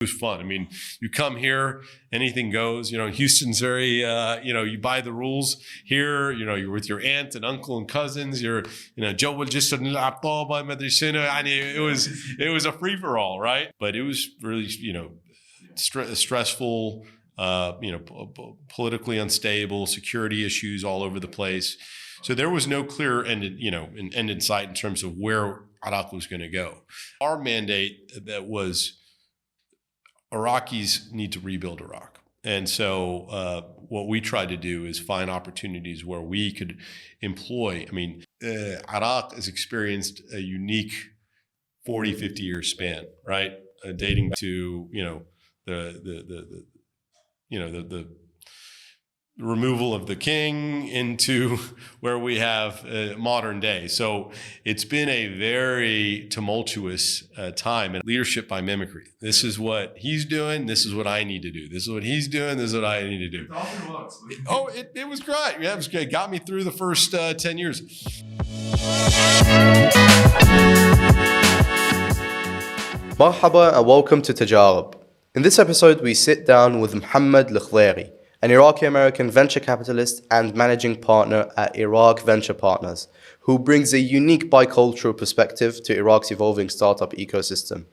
It was fun. I mean, you come here, anything goes. You know, Houston's very, you buy the rules. Here, you're with your aunt and uncle and cousins. You're, جو الجسر نلعب طابة ما أدري شنو. يعني it was a free for all, right? But it was really, stressful. Politically unstable, security issues all over the place. So there was no clear end in sight in terms of where Iraq was going to go. Our mandate that was Iraqis need to rebuild Iraq. And so what we tried to do is find opportunities where we could employ. I mean, Iraq has experienced a unique 40, 50 year span, right? Dating to, the removal of the king into where we have modern day. So it's been a very tumultuous time, and leadership by mimicry. This is what he's doing. This is what I need to do. This is what he's doing. This is what I need to do. It was great. Yeah, it was great. Got me through the first 10 years. Marhaba and welcome to Tajarab. In this episode, we sit down with Mohamed Al-Khudairi, an Iraqi-American venture capitalist and managing partner at Iraq Venture Partners, who brings a unique bicultural perspective to Iraq's evolving startup ecosystem.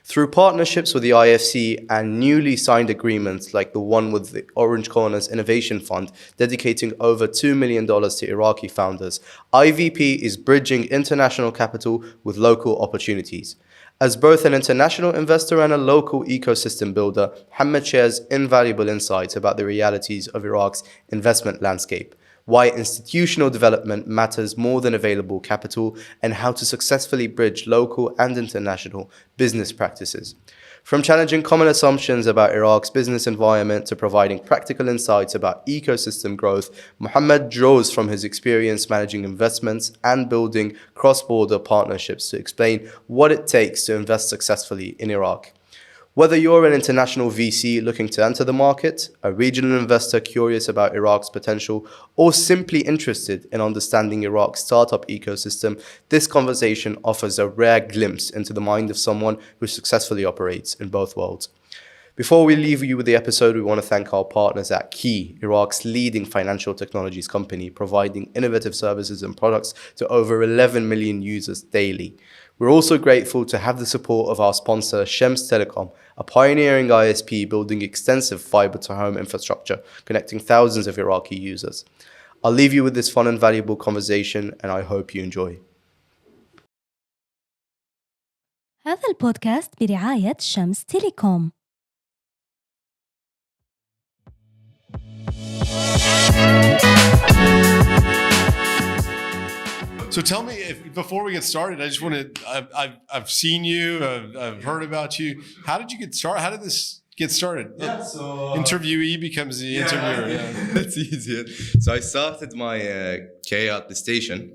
Through partnerships with the IFC and newly signed agreements like the one with the Orange Corners Innovation Fund, dedicating over $2 million to Iraqi founders, IVP is bridging international capital with local opportunities. As both an international investor and a local ecosystem builder, Mohamed shares invaluable insights about the realities of Iraq's investment landscape, why institutional development matters more than available capital, and how to successfully bridge local and international business practices. From challenging common assumptions about Iraq's business environment to providing practical insights about ecosystem growth, Mohamed draws from his experience managing investments and building cross-border partnerships to explain what it takes to invest successfully in Iraq. Whether you're an international VC looking to enter the market, a regional investor curious about Iraq's potential, or simply interested in understanding Iraq's startup ecosystem, this conversation offers a rare glimpse into the mind of someone who successfully operates in both worlds. Before we leave you with the episode, we want to thank our partners at Key, Iraq's leading financial technologies company, providing innovative services and products to over 11 million users daily. We're also grateful to have the support of our sponsor, Shems Telecom, a pioneering ISP building extensive fiber-to-home infrastructure, connecting thousands of Iraqi users. I'll leave you with this fun and valuable conversation, and I hope you enjoy. هذا البودكاست برعاية شمس تيليكوم. So tell me, before we get started, I just want to, I've seen you, I've heard about you. How did you get started? How did this get started? Yeah, so... interviewee becomes the interviewer. Yeah. That's easier. So I started my career at the station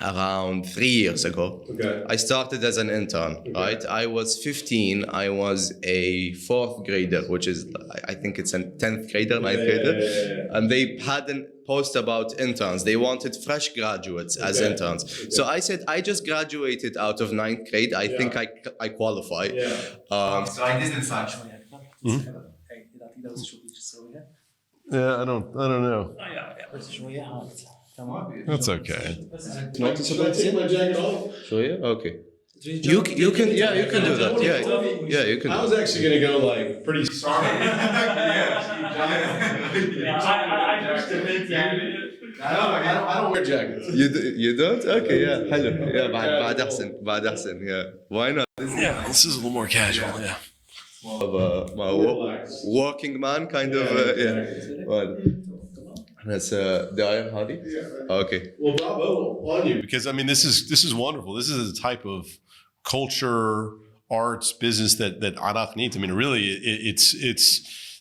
around 3 years ago. Okay. I started as an intern, right? I was 15. I was a fourth grader, which is, I think it's a 10th grader, 9th grader. Yeah. And they had a post about interns. They wanted fresh graduates as interns. Okay. So I said, I just graduated out of 9th grade. I think I qualify. Yeah. So I did in fact. Yeah, I don't know. That's okay. Take my jacket off. Okay. You can do that. Yeah, you can. I was actually gonna go like pretty strong. I don't wear jackets. You don't? Okay, yeah. Hello. Yeah, بعد أحسن. Yeah. Why not? Yeah, this is a little more casual. Yeah. Of my working man kind of. Yeah. Well, that's the iron hardy. Yeah. Okay. Well, bravo on you, because I mean this is wonderful. This is a type of culture, arts, business that Iraq needs. I mean, really, it's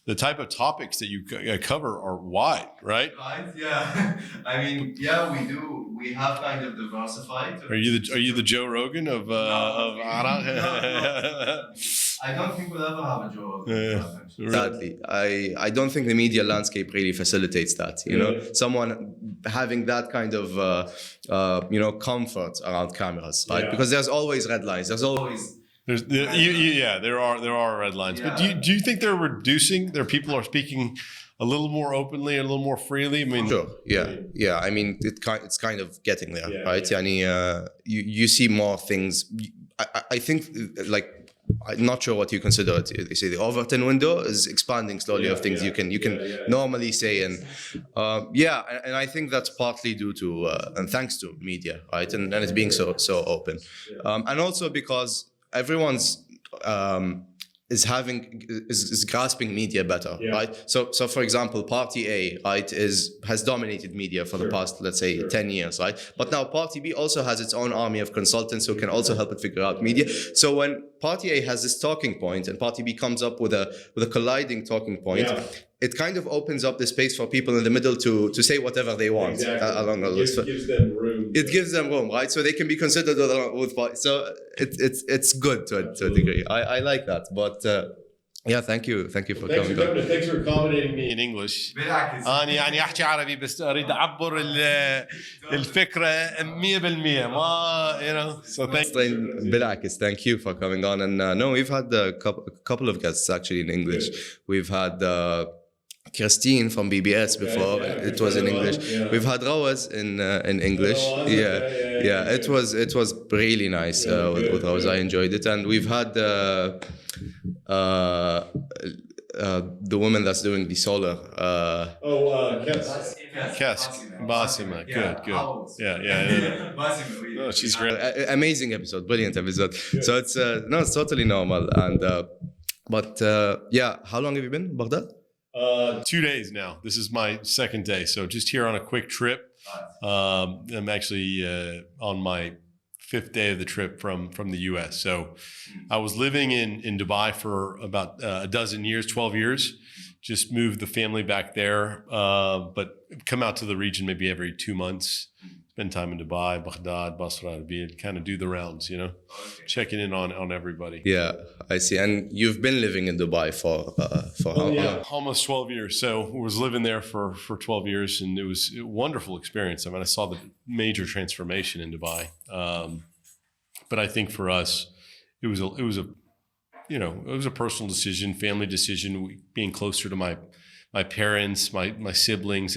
the type of topics that you cover are wide, right? Right. Yeah. I mean, yeah, we do. We have kind of diversified. Are you the Joe Rogan of Iraq? No. I don't think we'll ever have a Joe Rogan. Sadly, I don't think the media landscape really facilitates that. You know, someone having that kind of comfort around cameras, right? Yeah. Because there's always red lines. There's always there are red lines. Yeah. But do you think they're reducing? People are speaking a little more openly, a little more freely. I mean, Sure. Yeah. I mean, it's kind of getting there, right? Yeah. Yani, you see more things. I think like. I'm not sure what you consider it. They say the Overton window is expanding slowly of things you can normally say, and and I think that's partly due to and thanks to media, right? And it's being so open, and also because everyone's is grasping media better, right? So for example, Party A, right, has dominated media for the past, let's say, 10 years, right? But now Party B also has its own army of consultants who can also help it figure out media. So when Party A has this talking point and Party B comes up with a colliding talking point, it kind of opens up the space for people in the middle to say whatever they want. Along those. It gives them room. It gives them room, right? So they can be considered with so it's good to a degree. I like that, but thank you for Thanks coming. Thanks for accommodating me in English. بالعكس. أنا يعني أحكي عربي بس أريد أعبر الفكرة 100% ما so thank you. Bilakis, thank you for coming on. And no, we've had a couple of guests actually in English. We've had Christine from BBS before. It was in English. We've had Rawaz in English. It was really nice with Rawaz. I enjoyed it. And we've had the woman that's doing the solar. Kes. Basima. Good. Yeah. Basima. No, she's great. Amazing episode, brilliant episode. So it's it's totally normal. And but how long have you been in Baghdad? 2 days now. This is my second day. So just here on a quick trip. I'm actually on my 5th day of the trip from the U.S. So I was living in Dubai for about a dozen years, 12 years. Just moved the family back there, but come out to the region maybe every 2 months. Spend time in Dubai, Baghdad, Basra, Erbil, kind of do the rounds, checking in on everybody. Yeah, I see. And you've been living in Dubai for how long? Almost 12 years. So I was living there for 12 years, and it was a wonderful experience. I mean, I saw the major transformation in Dubai. But I think for us, it was a personal decision, family decision, being closer to my parents, my siblings.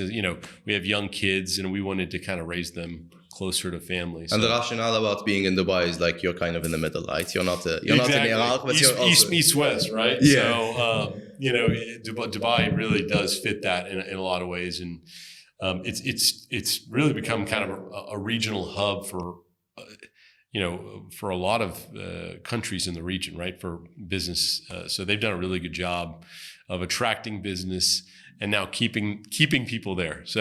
We have young kids, and we wanted to kind of raise them closer to family. And the rationale about being in Dubai is like you're kind of in the middle, right? You're not in Iraq, but you're also East West, right? Yeah. So Dubai really does fit that in a lot of ways, and it's really become kind of a regional hub for a lot of countries in the region, right? For business, so they've done a really good job of attracting business and now keeping people there. So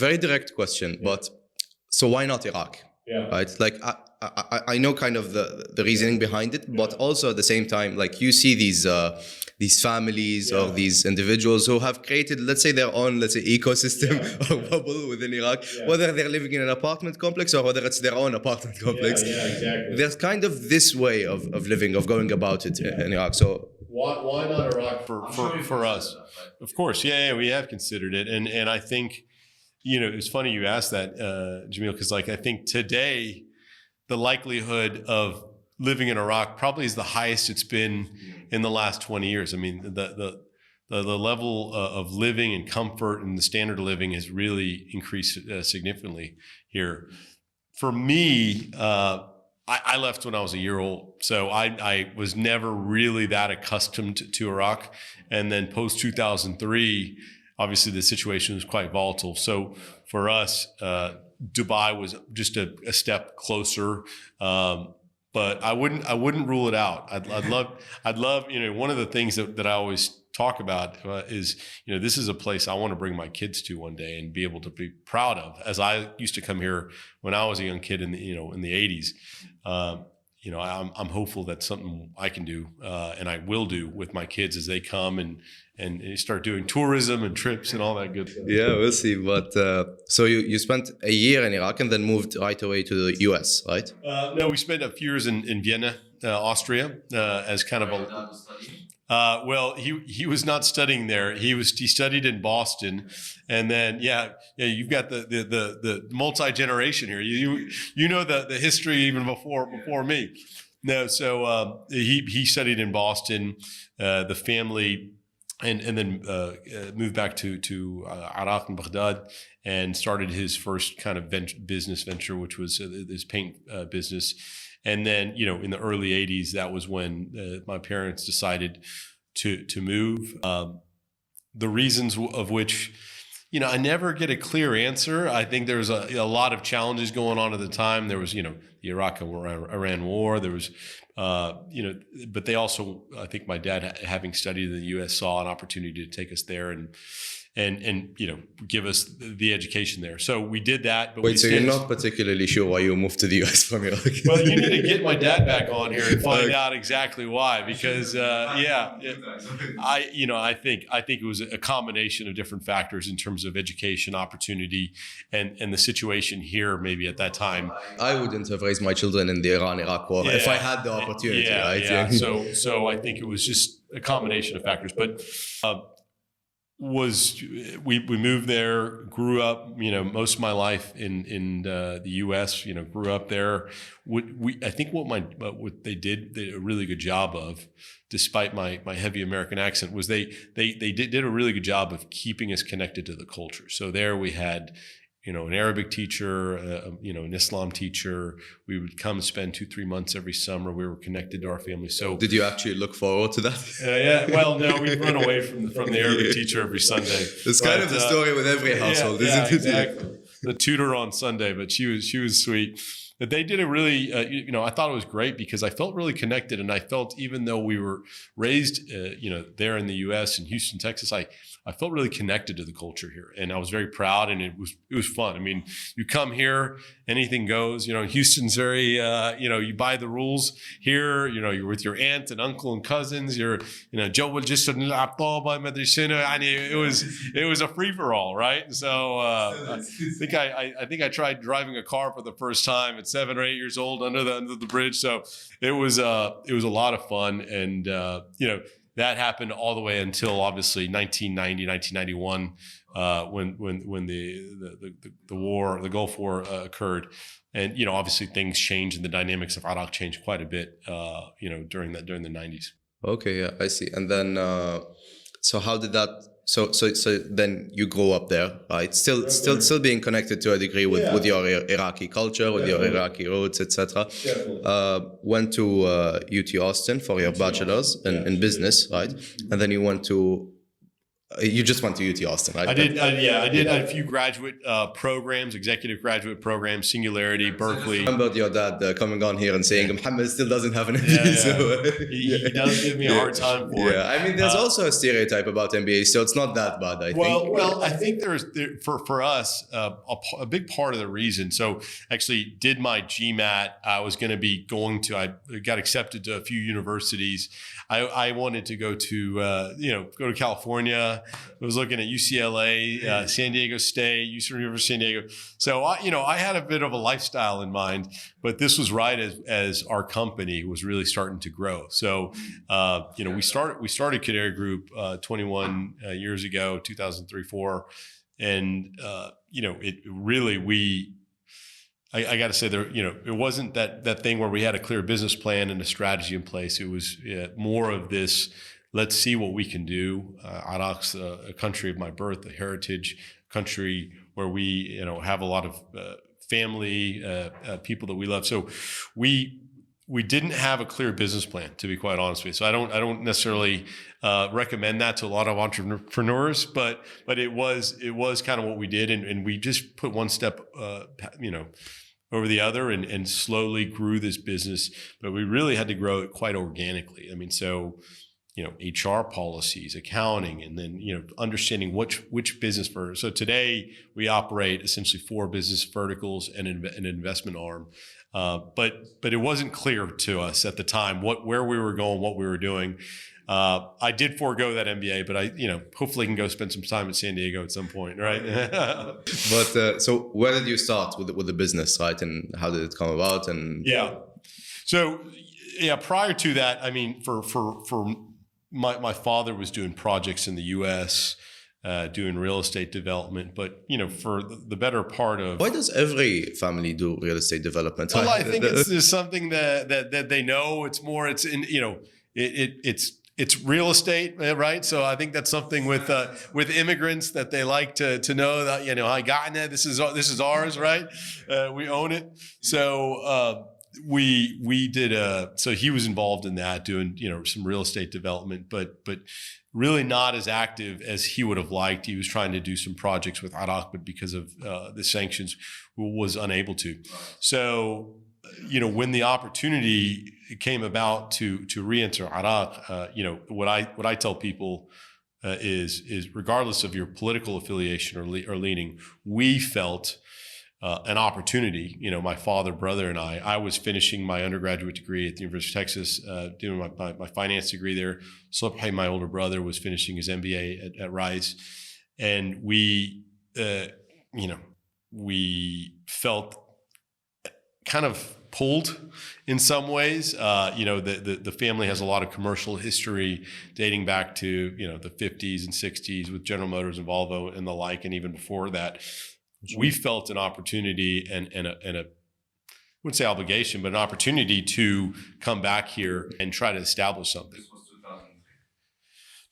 very direct question, but so why not Iraq? Right? Like I know kind of the reasoning behind it, but also at the same time, like you see these families or these individuals who have created, let's say, their own, ecosystem or bubble within Iraq, whether they're living in an apartment complex or whether it's their own apartment complex. Exactly. There's kind of this way of living, of going about it in Iraq. So why not Iraq for us? Of course, we have considered it, and I think it's funny you asked that, Jamil, because I think today the likelihood of living in Iraq probably is the highest it's been in the last 20 years. I mean, the level of living and comfort and the standard of living has really increased significantly here. For me, I left when I was a year old, so I was never really that accustomed to Iraq. And then post 2003, obviously the situation was quite volatile. So for us, Dubai was just a step closer. But I wouldn't rule it out. I'd love, one of the things that I always talk about is, this is a place I want to bring my kids to one day and be able to be proud of. As I used to come here when I was a young kid in the 80s. I'm hopeful that's something I can do and I will do with my kids as they come and start doing tourism and trips and all that good stuff. Yeah, we'll see. But so you spent a year in Iraq and then moved right away to the US, right? No, we spent a few years in Vienna, Austria, as kind of a. Well, he was not studying there. He studied in Boston, and then you've got the multi-generation here. You know the history even before me. No, so he studied in Boston. The family, and then moved back to Iraq and Baghdad, and started his first kind of business venture, which was his paint business. And then, in the early 80s, that was when my parents decided to move. The reasons of which, I never get a clear answer. I think there was a lot of challenges going on at the time. There was, the Iraq-Iran war. There was, but they also, I think my dad, having studied in the U.S., saw an opportunity to take us there and give us the education there. So we did that. But Wait, so you're not particularly sure why you moved to the US from Iraq? Well, you need to get my dad back on here and find out exactly why. Because I think it was a combination of different factors in terms of education, opportunity, and the situation here maybe at that time. I wouldn't have raised my children in the Iran-Iraq war if I had the opportunity. Right? Yeah. So I think it was just a combination of factors, but. We moved there, grew up, most of my life in the U.S., grew up there. I think what they did a really good job of, despite my heavy American accent, was they did a really good job of keeping us connected to the culture. So there we had, an Arabic teacher, an Islam teacher. We would come spend 2-3 months every summer. We were connected to our family. So did you actually look forward to that? Yeah. Well, no, we'd run away from the Arabic teacher every Sunday. It's kind of the story with every household, isn't it? Exactly. The tutor on Sunday, but she was sweet. But they did a really, I thought it was great because I felt really connected, and I felt, even though we were raised, there in the U.S. in Houston, Texas, I felt really connected to the culture here, and I was very proud, and it was fun. I mean, you come here, anything goes. Houston's very, you buy the rules here. You're with your aunt and uncle and cousins. You're, it was a free for all, right? So I think I tried driving a car for the first time at 7 or 8 years old under the bridge. So it was a lot of fun, and that happened all the way until obviously 1990, 1991, when the war, the Gulf War, occurred, and obviously things changed and the dynamics of Iraq changed quite a bit, during the 90s. Okay, yeah, I see. And then, so how did that? So then you grow up there, right? Still being connected to a degree with your Iraqi culture, with your Iraqi roots, etc. Went to UT Austin for your bachelor's in business, right? And then you went to. You just went to UT Austin, right? I did a few graduate programs, executive graduate programs, Singularity, Berkeley. I remember your dad coming on here and saying, Mohamed still doesn't have an MBA. So he does give me a hard time for it. Yeah, I mean, there's also a stereotype about MBAs, so it's not that bad, I think. Well, I think for us, a big part of the reason. So actually did my GMAT. I was going to be I got accepted to a few universities. I wanted to go to California. I was looking at UCLA, San Diego State, University of San Diego. So I had a bit of a lifestyle in mind, but this was right as our company was really starting to grow. So we started Canary Group 21 years ago, 2003-04, and it really I got to say there, it wasn't that thing where we had a clear business plan and a strategy in place. It was more of this. Let's see what we can do. Iraq's a country of my birth, a heritage country where we, have a lot of family, people that we love. So we didn't have a clear business plan, to be quite honest with you. So I don't necessarily recommend that to a lot of entrepreneurs, but it was kind of what we did, and we just put one step, over the other, and slowly grew this business. But we really had to grow it quite organically. I mean, so. HR policies, accounting, and then, understanding which business vertical. So today we operate essentially 4 business verticals and an investment arm. But it wasn't clear to us at the time where we were going, what we were doing. I did forego that MBA, but I, hopefully can go spend some time in San Diego at some point, right? But so where did you start with the business, right? And how did it come about? And so prior to that, I mean, for my father was doing projects in the U.S., doing real estate development. But, for the better part of... Why does every family do real estate development? Well, I think it's something that they know. It's more, it's in, it's real estate, right? So I think that's something with immigrants that they like to know that, I got it. This is ours, right? We own it. So we did so he was involved in that, doing some real estate development, but really not as active as he would have liked. He was trying to do some projects with Iraq, but because of the sanctions, was unable to. So when the opportunity came about to re-enter Iraq, what I tell people is regardless of your political affiliation or leaning, we felt an opportunity. My father, brother, and I was finishing my undergraduate degree at the University of Texas, doing my finance degree there. Subhi, my older brother, was finishing his MBA at Rice, and we felt kind of pulled in some ways. The family has a lot of commercial history dating back to the 50s and 60s with General Motors and Volvo and the like, and even before that. We felt an opportunity and a I wouldn't say obligation, but an opportunity to come back here and try to establish something. This was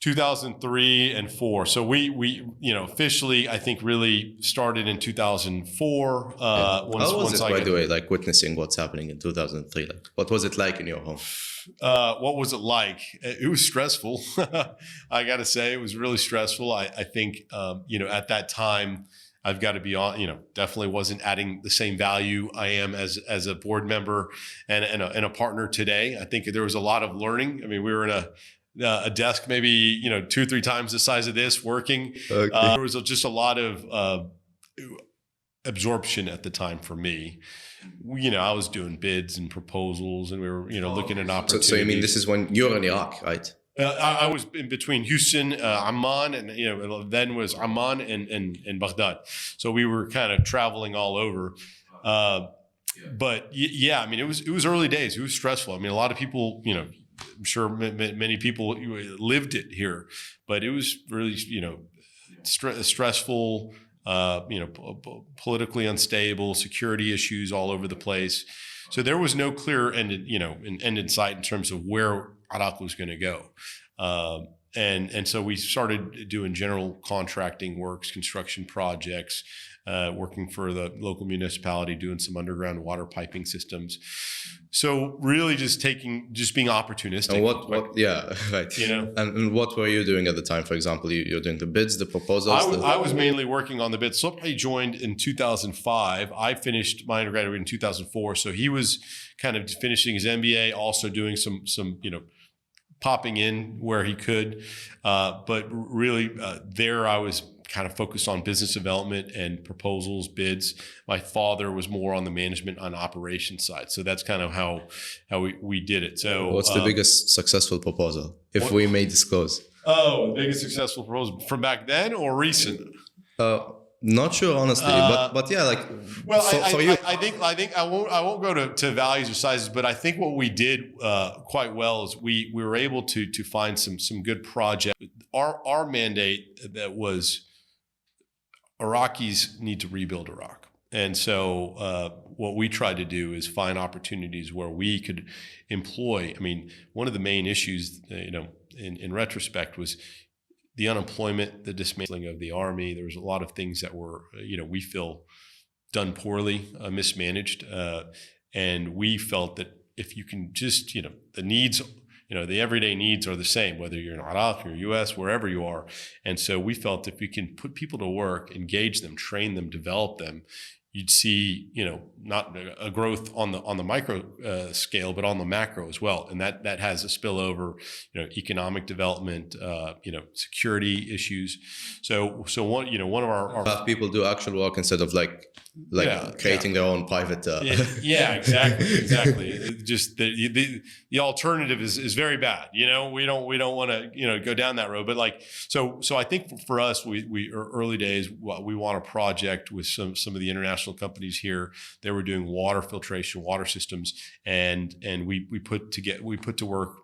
2003. 2003 and 4. So we officially, I think, really started in 2004. How was it, by the way, like witnessing what's happening in 2003? Like, what was it like in your home? What was it like? It was stressful. I got to say, it was really stressful. I think, at that time, I've got to be on, definitely wasn't adding the same value I am as a board member and a partner today. I think there was a lot of learning. I mean, we were in a desk maybe 2 or 3 times the size of this working. Okay. There was just a lot of absorption at the time for me. I was doing bids and proposals, and we were looking at opportunities. So you mean this is when you're in Iraq, right? I was in between Houston, Amman, and then was Amman and Baghdad. So we were kind of traveling all over. But yeah, I mean, it was early days. It was stressful. I mean, a lot of people, I'm sure many people lived it here, but it was really, stressful, politically unstable, security issues all over the place. So there was no clear end in sight in terms of where Iraq was going to go. And so we started doing general contracting works, construction projects, working for the local municipality, doing some underground water piping systems. So really just being opportunistic. And what yeah, right. And what were you doing at the time? For example, you're doing the bids, the proposals? I was mainly working on the bids. Subhi joined in 2005. I finished my undergraduate in 2004. So he was kind of finishing his MBA, also doing some popping in where he could. But really there I was kind of focused on business development and proposals, bids. My father was more on the management and operations side. So that's kind of how we did it. So what's the biggest successful proposal, if we may disclose? Oh, the biggest successful proposal from back then or recent? Not sure, honestly, but yeah, like. Well, I think I won't go to values or sizes, but I think what we did quite well is we were able to find some good projects. Our mandate that was Iraqis need to rebuild Iraq, and so what we tried to do is find opportunities where we could employ. I mean, one of the main issues, in retrospect, was the unemployment, the dismantling of the army. There was a lot of things that were, we feel done poorly, mismanaged. And we felt that if you can just, the needs, the everyday needs are the same, whether you're in Iraq or US, wherever you are. And so we felt if we can put people to work, engage them, train them, develop them, you'd see, not a growth on the micro scale, but on the macro as well. And that has a spillover, economic development, security issues. So one of our people do actual work instead of creating their own private. Yeah, exactly. Just the alternative is very bad. We don't want to go down that road. But so I think for us, we early days, we want a project with some of the international companies here. They were doing water filtration, water systems, and we put to work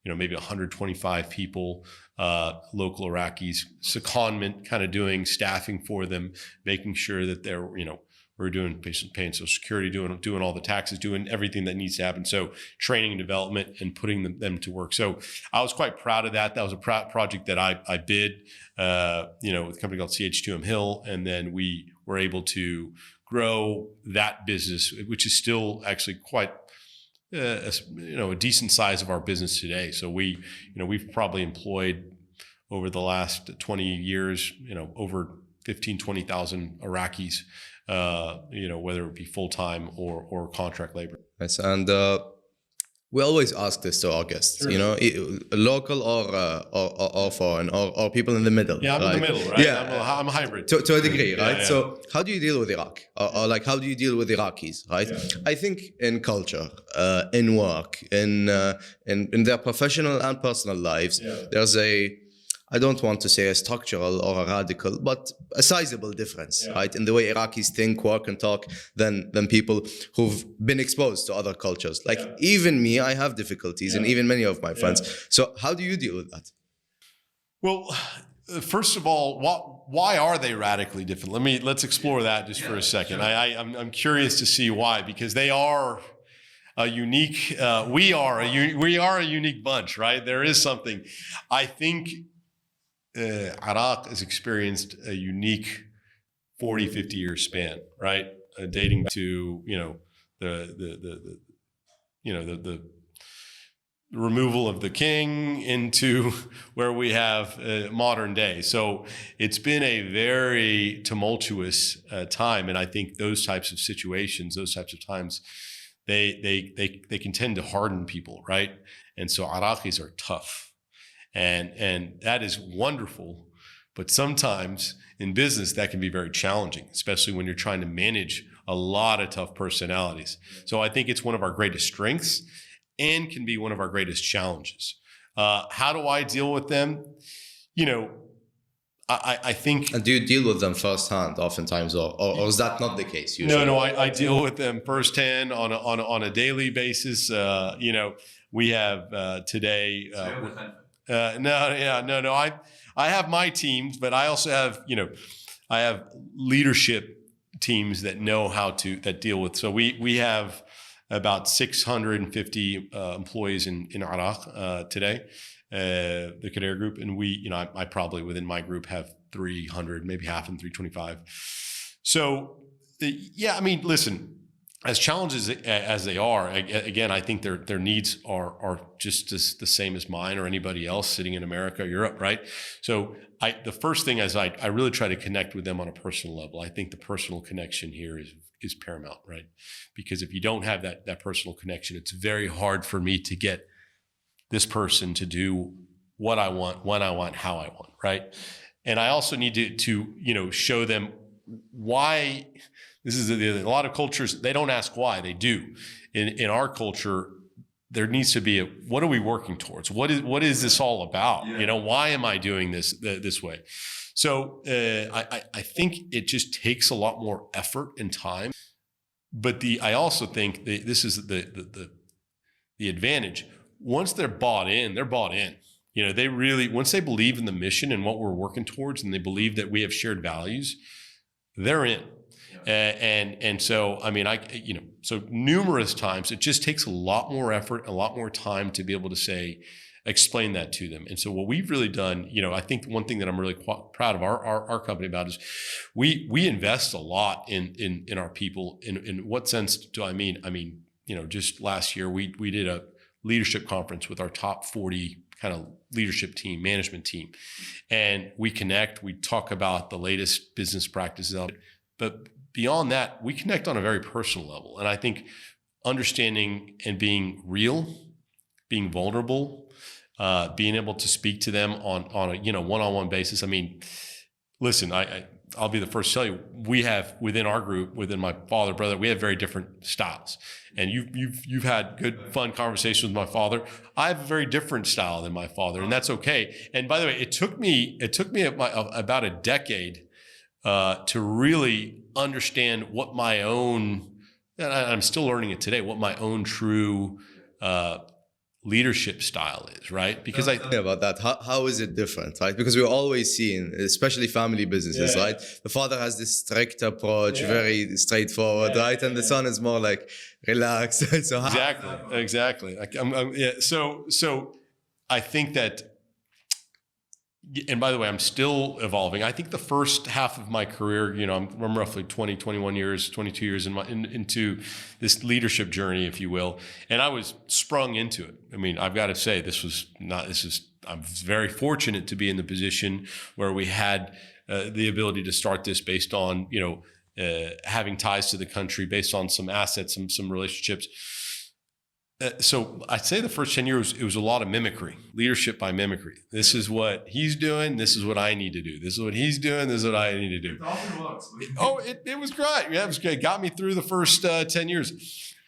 maybe 125 people, local Iraqis, secondment, kind of doing staffing for them, making sure that they're, we're paying Social Security, doing all the taxes, doing everything that needs to happen. So training and development and putting them to work. So I was quite proud of that. That was a project that I bid, with a company called CH2M Hill. And then we were able to grow that business, which is still actually quite a decent size of our business today. So we've probably employed over the last 20 years, over 20,000 Iraqis, whether it be full-time or contract labor. Yes, and we always ask this to our guests, Sure. Local or foreign or people in the middle. Yeah, I'm right? in the middle, right? Yeah, I'm a hybrid. To a degree, right? Yeah. So how do you deal with Iraq? Or like, how do you deal with Iraqis, right? Yeah. I think in culture, in work, in their professional and personal lives, there's I don't want to say a structural or a radical, but a sizable difference, right? In the way Iraqis think, work, and talk than people who've been exposed to other cultures. Like even me, I have difficulties, and even many of my friends. So how do you deal with that? Well, first of all, why are they radically different? Let's explore that just for a second. Sure. I'm curious to see why, because they are a unique. We are a unique bunch, right? There is something. I think Iraq has experienced a unique 40, 50 year span, right? Dating to, the removal of the king into where we have modern day. So it's been a very tumultuous time. And I think those types of situations, those types of times, they can tend to harden people, right? And so Iraqis are tough. And that is wonderful, but sometimes in business that can be very challenging, especially when you're trying to manage a lot of tough personalities. So I think it's one of our greatest strengths and can be one of our greatest challenges. How do I deal with them? I think. And do you deal with them firsthand oftentimes, or is that not the case usually? No, I deal with them firsthand on a daily basis. We have today. No. I have my teams, but I also have, I have leadership teams that know that deal with. So we have about 650 employees in Iraq today, the Canary Group, and I probably within my group have 300, maybe half of them 325. So listen. As challenges as they are, again, I think their needs are just the same as mine or anybody else sitting in America or Europe, right? So the first thing is I really try to connect with them on a personal level. I think the personal connection here is paramount, right? Because if you don't have that personal connection, it's very hard for me to get this person to do what I want, when I want, how I want, right? And I also need to show them why. This is a lot of cultures, they don't ask why, they do. In our culture, there needs to be what are we working towards? What is this all about? Yeah. Why am I doing this way? So I think it just takes a lot more effort and time. But I also think this is the advantage. Once they're bought in, they're bought in. They really, once they believe in the mission and what we're working towards, and they believe that we have shared values, they're in. And so, so numerous times, it just takes a lot more effort, a lot more time to be able to explain that to them. And so what we've really done, I think one thing that I'm really proud of our company about is we invest a lot in our people. In what sense do I mean? Just last year, we did a leadership conference with our top 40 kind of leadership team, management team. And we connect, we talk about the latest business practices, but beyond that, we connect on a very personal level. And I think understanding and being real, being vulnerable, being able to speak to them on a one-on-one basis. Listen, I'll be the first to tell you, we have within our group, within my father, brother, we have very different styles. And you've had good, fun conversations with my father. I have a very different style than my father, and that's okay. And by the way, it took me about a decade to really understand what my own, and I'm still learning it today, what my own true leadership style is, right? Because Tell me about that. How is it different, right? Because we're always seeing, especially family businesses, right? The father has this strict approach, very straightforward, right? And the son is more like relaxed. So exactly. So I think that, and by the way, I'm still evolving. I think the first half of my career, I'm roughly 20, 21 years, 22 years into this leadership journey, if you will. And I was sprung into it. I mean, I've got to say, I'm very fortunate to be in the position where we had the ability to start this based on, having ties to the country, based on some assets and some relationships. So I'd say the first 10 years, it was a lot of mimicry, leadership by mimicry. This is what he's doing. This is what I need to do. This is what he's doing. This is what I need to do. It often works. It was great. Yeah, it was great. Got me through the first 10 years.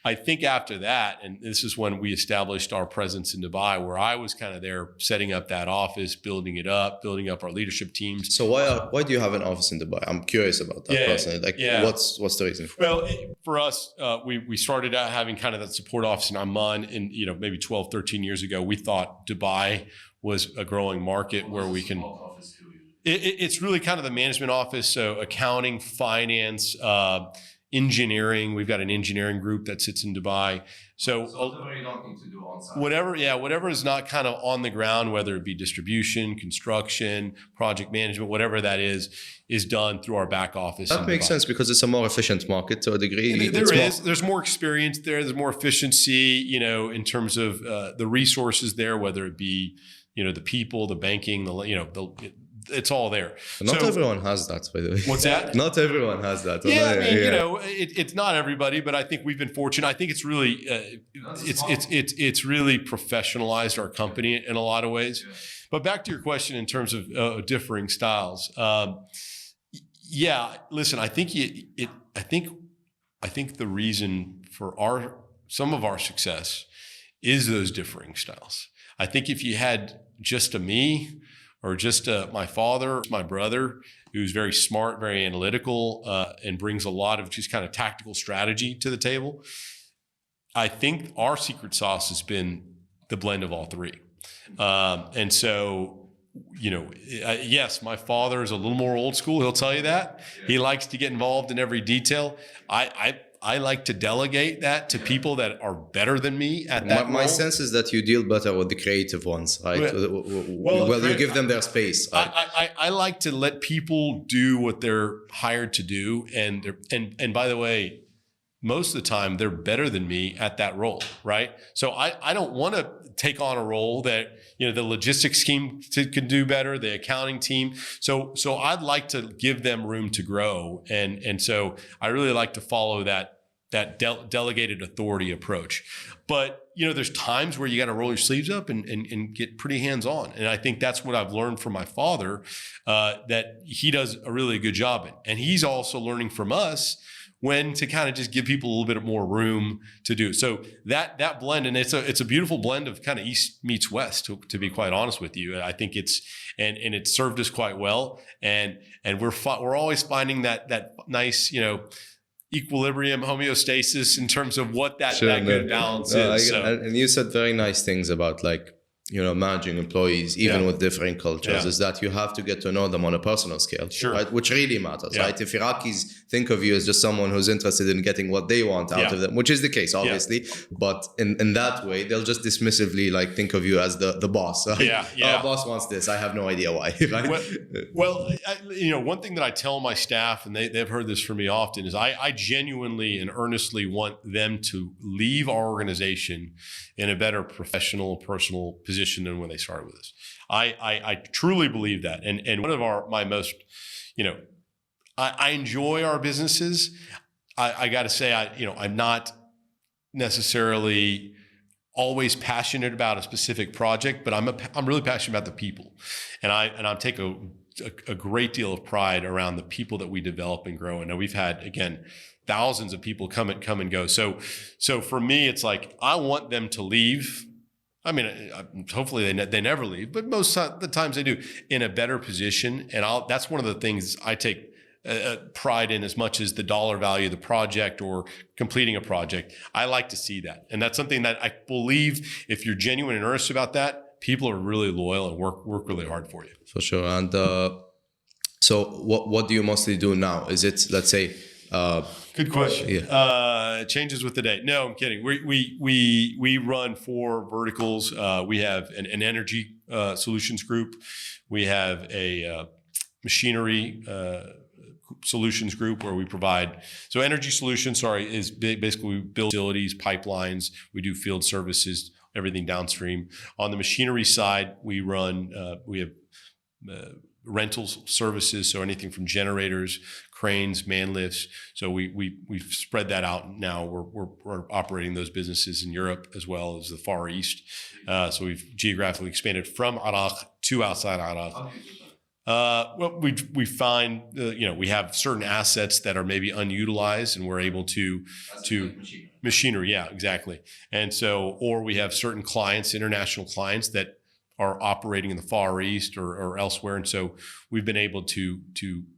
I think after that, and this is when we established our presence in Dubai, where I was kind of there setting up that office, building up our leadership teams. So why do you have an office in Dubai? I'm curious about that personally. What's the reason? Well, for us, we started out having kind of that support office in Amman, and maybe 12, 13 years ago. We thought Dubai was a growing market where we can. It's really kind of the management office, so accounting, finance. Engineering, we've got an engineering group that sits in Dubai. So you don't need to do on-site. Whatever is not kind of on the ground, whether it be distribution, construction, project management, whatever that is done through our back office. That makes sense because it's a more efficient market to a degree. There's more experience there. There's more efficiency, in terms of the resources there, whether it be, the people, the banking, it's all there. Not everyone has that, by the way. What's that? Not everyone has that. Yeah, it's not everybody, but I think we've been fortunate. I think it's really, it's really professionalized our company in a lot of ways. Yeah. But back to your question in terms of differing styles. Listen, I think the reason for some of our success is those differing styles. I think if you had just a me, or just my father, my brother, who's very smart, very analytical, and brings a lot of just kind of tactical strategy to the table. I think our secret sauce has been the blend of all three. And so, yes, my father is a little more old school. He'll tell you that. Yeah. He likes to get involved in every detail. I like to delegate that to people that are better than me at that My sense is that you deal better with the creative ones, right? You give them their space. Right? I like to let people do what they're hired to do. And by the way, most of the time they're better than me at that role, right? So I don't want to take on a role that, the logistics team can do better, the accounting team. So I'd like to give them room to grow. And so I really like to follow that delegated authority approach. But, there's times where you got to roll your sleeves up and get pretty hands-on. And I think that's what I've learned from my father, that he does a really good job in. And he's also learning from us when to kind of just give people a little bit more room to do. So that blend, and it's a beautiful blend of kind of East meets West, to be quite honest with you. I think it's served us quite well. And we're always finding that nice, equilibrium, homeostasis in terms of what that good balance is. And you said very nice things about managing employees, even with different cultures, is that you have to get to know them on a personal scale, right? Which really matters, right? If Iraqis think of you as just someone who's interested in getting what they want out of them, which is the case, obviously, but in that way, they'll just dismissively think of you as the boss. Right? Our boss wants this. I have no idea why. Right? Well, one thing that I tell my staff, and they've heard this from me often, is I genuinely and earnestly want them to leave our organization in a better professional, personal position than when they started with us. I truly believe that. And one of my most, I enjoy our businesses. I got to say, I'm not necessarily always passionate about a specific project, but I'm really passionate about the people. And I take a great deal of pride around the people that we develop and grow. And we've had, again, thousands of people come and go. So for me, it's I want them to leave. I mean, hopefully they never leave, but most of the times they do, in a better position. And that's one of the things I take pride in as much as the dollar value of the project or completing a project. I like to see that. And that's something that I believe if you're genuine and earnest about that, people are really loyal and work really hard for you. For sure. And so what do you mostly do now? Is it, let's say, good question. Yeah. It changes with the day. No, I'm kidding. We run 4 verticals. We have an energy solutions group. We have a machinery solutions group where we provide. So energy solutions, is basically we build facilities, pipelines. We do field services, everything downstream. On the machinery side, we run. We have rentals services, so anything from generators, cranes, man lifts. So we've spread that out now. We're operating those businesses in Europe as well as the Far East. So we've geographically expanded from Iraq to outside Iraq. Well, we find we have certain assets that are maybe unutilized, and we're able to machinery. Yeah, exactly. And so, or we have certain clients, international clients that are operating in the Far East or elsewhere. And so we've been able to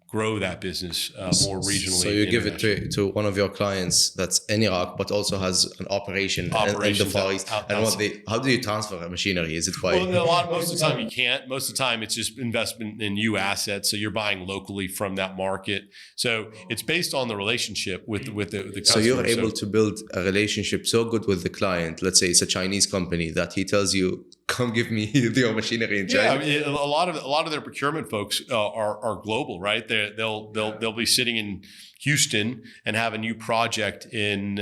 grow that business more regionally. So you give it to one of your clients that's in Iraq, but also has an operation in the Far East. How do you transfer machinery? Is it by? Well, most of the time you can't. Most of the time it's just investment in new assets. So you're buying locally from that market. So it's based on the relationship with the customer. So you're able to build a relationship so good with the client. Let's say it's a Chinese company that he tells you, come give me your machinery in China. Yeah, I mean, a lot of their procurement folks are global, right? They'll be sitting in Houston and have a new project in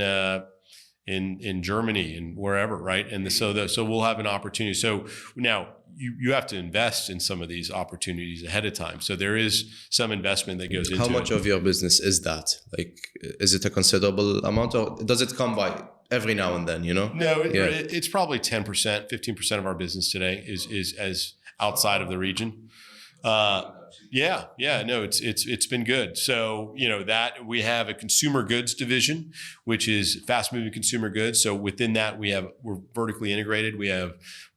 Germany and wherever, right? And so we'll have an opportunity. So now you have to invest in some of these opportunities ahead of time. So there is some investment that goes into it. How much of your business is that? Like, is it a considerable amount, or does it come by every now and then, No, it's probably 10%, 15% of our business today is as outside of the region. It's been good. So, that we have a consumer goods division, which is fast moving consumer goods. So within that, we're vertically integrated. We have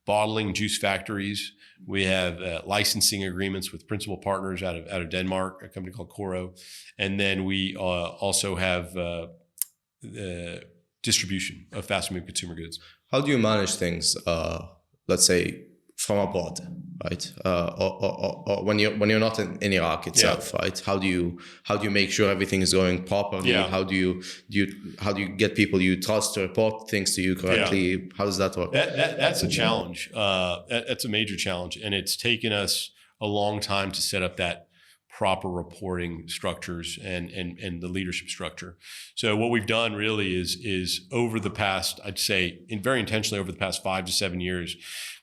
bottling juice factories. We have licensing agreements with principal partners out of Denmark, a company called Coro. And then we also have distribution of fast-moving consumer goods. How do you manage things, let's say, from abroad, right? Or when you're not in Iraq itself, right? How do you make sure everything is going properly? Yeah. How do you get people you trust to report things to you correctly? Yeah. How does that work? That's a challenge. That's a major challenge, and it's taken us a long time to set up that proper reporting structures and the leadership structure. So what we've done really is over the past, I'd say, very intentionally over the past 5 to 7 years,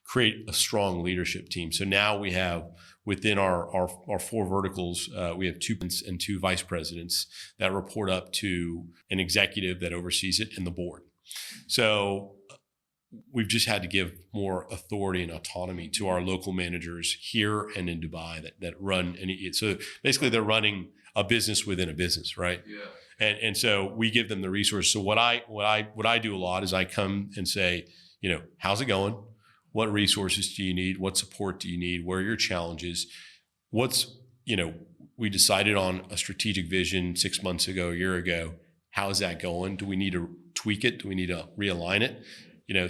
create a strong leadership team. So now we have within our 4 verticals, we have 2 and 2 vice presidents that report up to an executive that oversees it and the board. So we've just had to give more authority and autonomy to our local managers here and in Dubai that run any. So basically, they're running a business within a business, right? Yeah. And so we give them the resources. So what I do a lot is I come and say, how's it going? What resources do you need? What support do you need? Where are your challenges? We decided on a strategic vision 6 months ago, a year ago. How is that going? Do we need to tweak it? Do we need to realign it?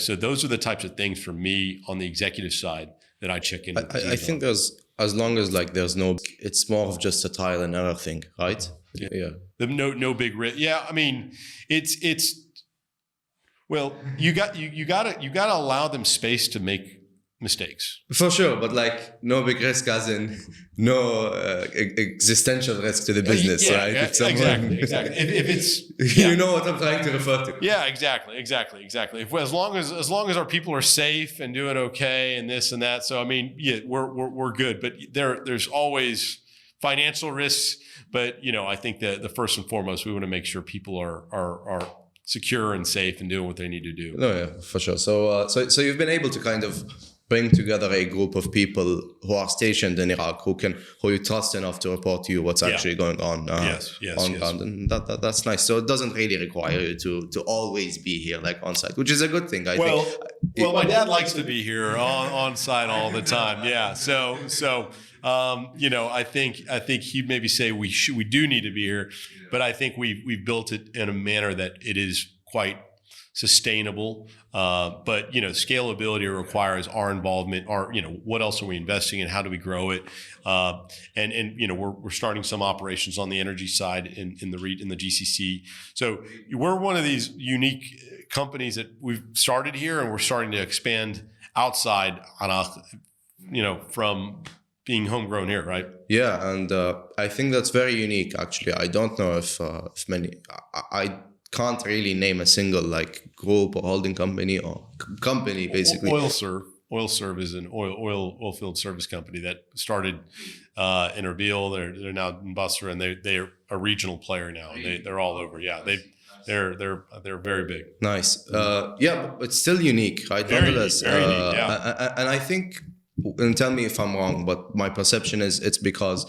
So those are the types of things for me on the executive side that I check in. I think as long as there's no, it's more of just a trial and error thing, right? Yeah. No big risk. Yeah. I mean, well, you gotta allow them space to make mistakes. For sure, but no big risk as in no existential risk to the business, right? Exactly. If it's you know what I'm trying to refer to. Yeah, exactly. As long as our people are safe and doing okay and this and that. So I mean, we're good. But there's always financial risks. But I think that the first and foremost, we want to make sure people are secure and safe and doing what they need to do. No, yeah, for sure. So you've been able to kind of bring together a group of people who are stationed in Iraq, who you trust enough to report to you what's actually going on on ground, and that's nice. So it doesn't really require you to always be here on site, which is a good thing, I think. Well, my dad likes to be here on site all the time. Yeah. So I think he'd maybe say we do need to be here, but I think we've built it in a manner that it is quite sustainable. But scalability requires our involvement. What else are we investing in? How do we grow it? And we're starting some operations on the energy side in the GCC. So we're one of these unique companies that we've started here, and we're starting to expand outside Iraq, from being homegrown here, right? Yeah, and I think that's very unique. Actually, I don't know if many. I can't really name a single group or holding company or company basically. OilServe is an oil field service company that started in Erbil. They're now in Basra, and they're a regional player now. They're all over. Yeah, they're very big. Nice. Yeah, but it's still unique, right? Very unique, yeah. And I think, and tell me if I'm wrong, but my perception is it's because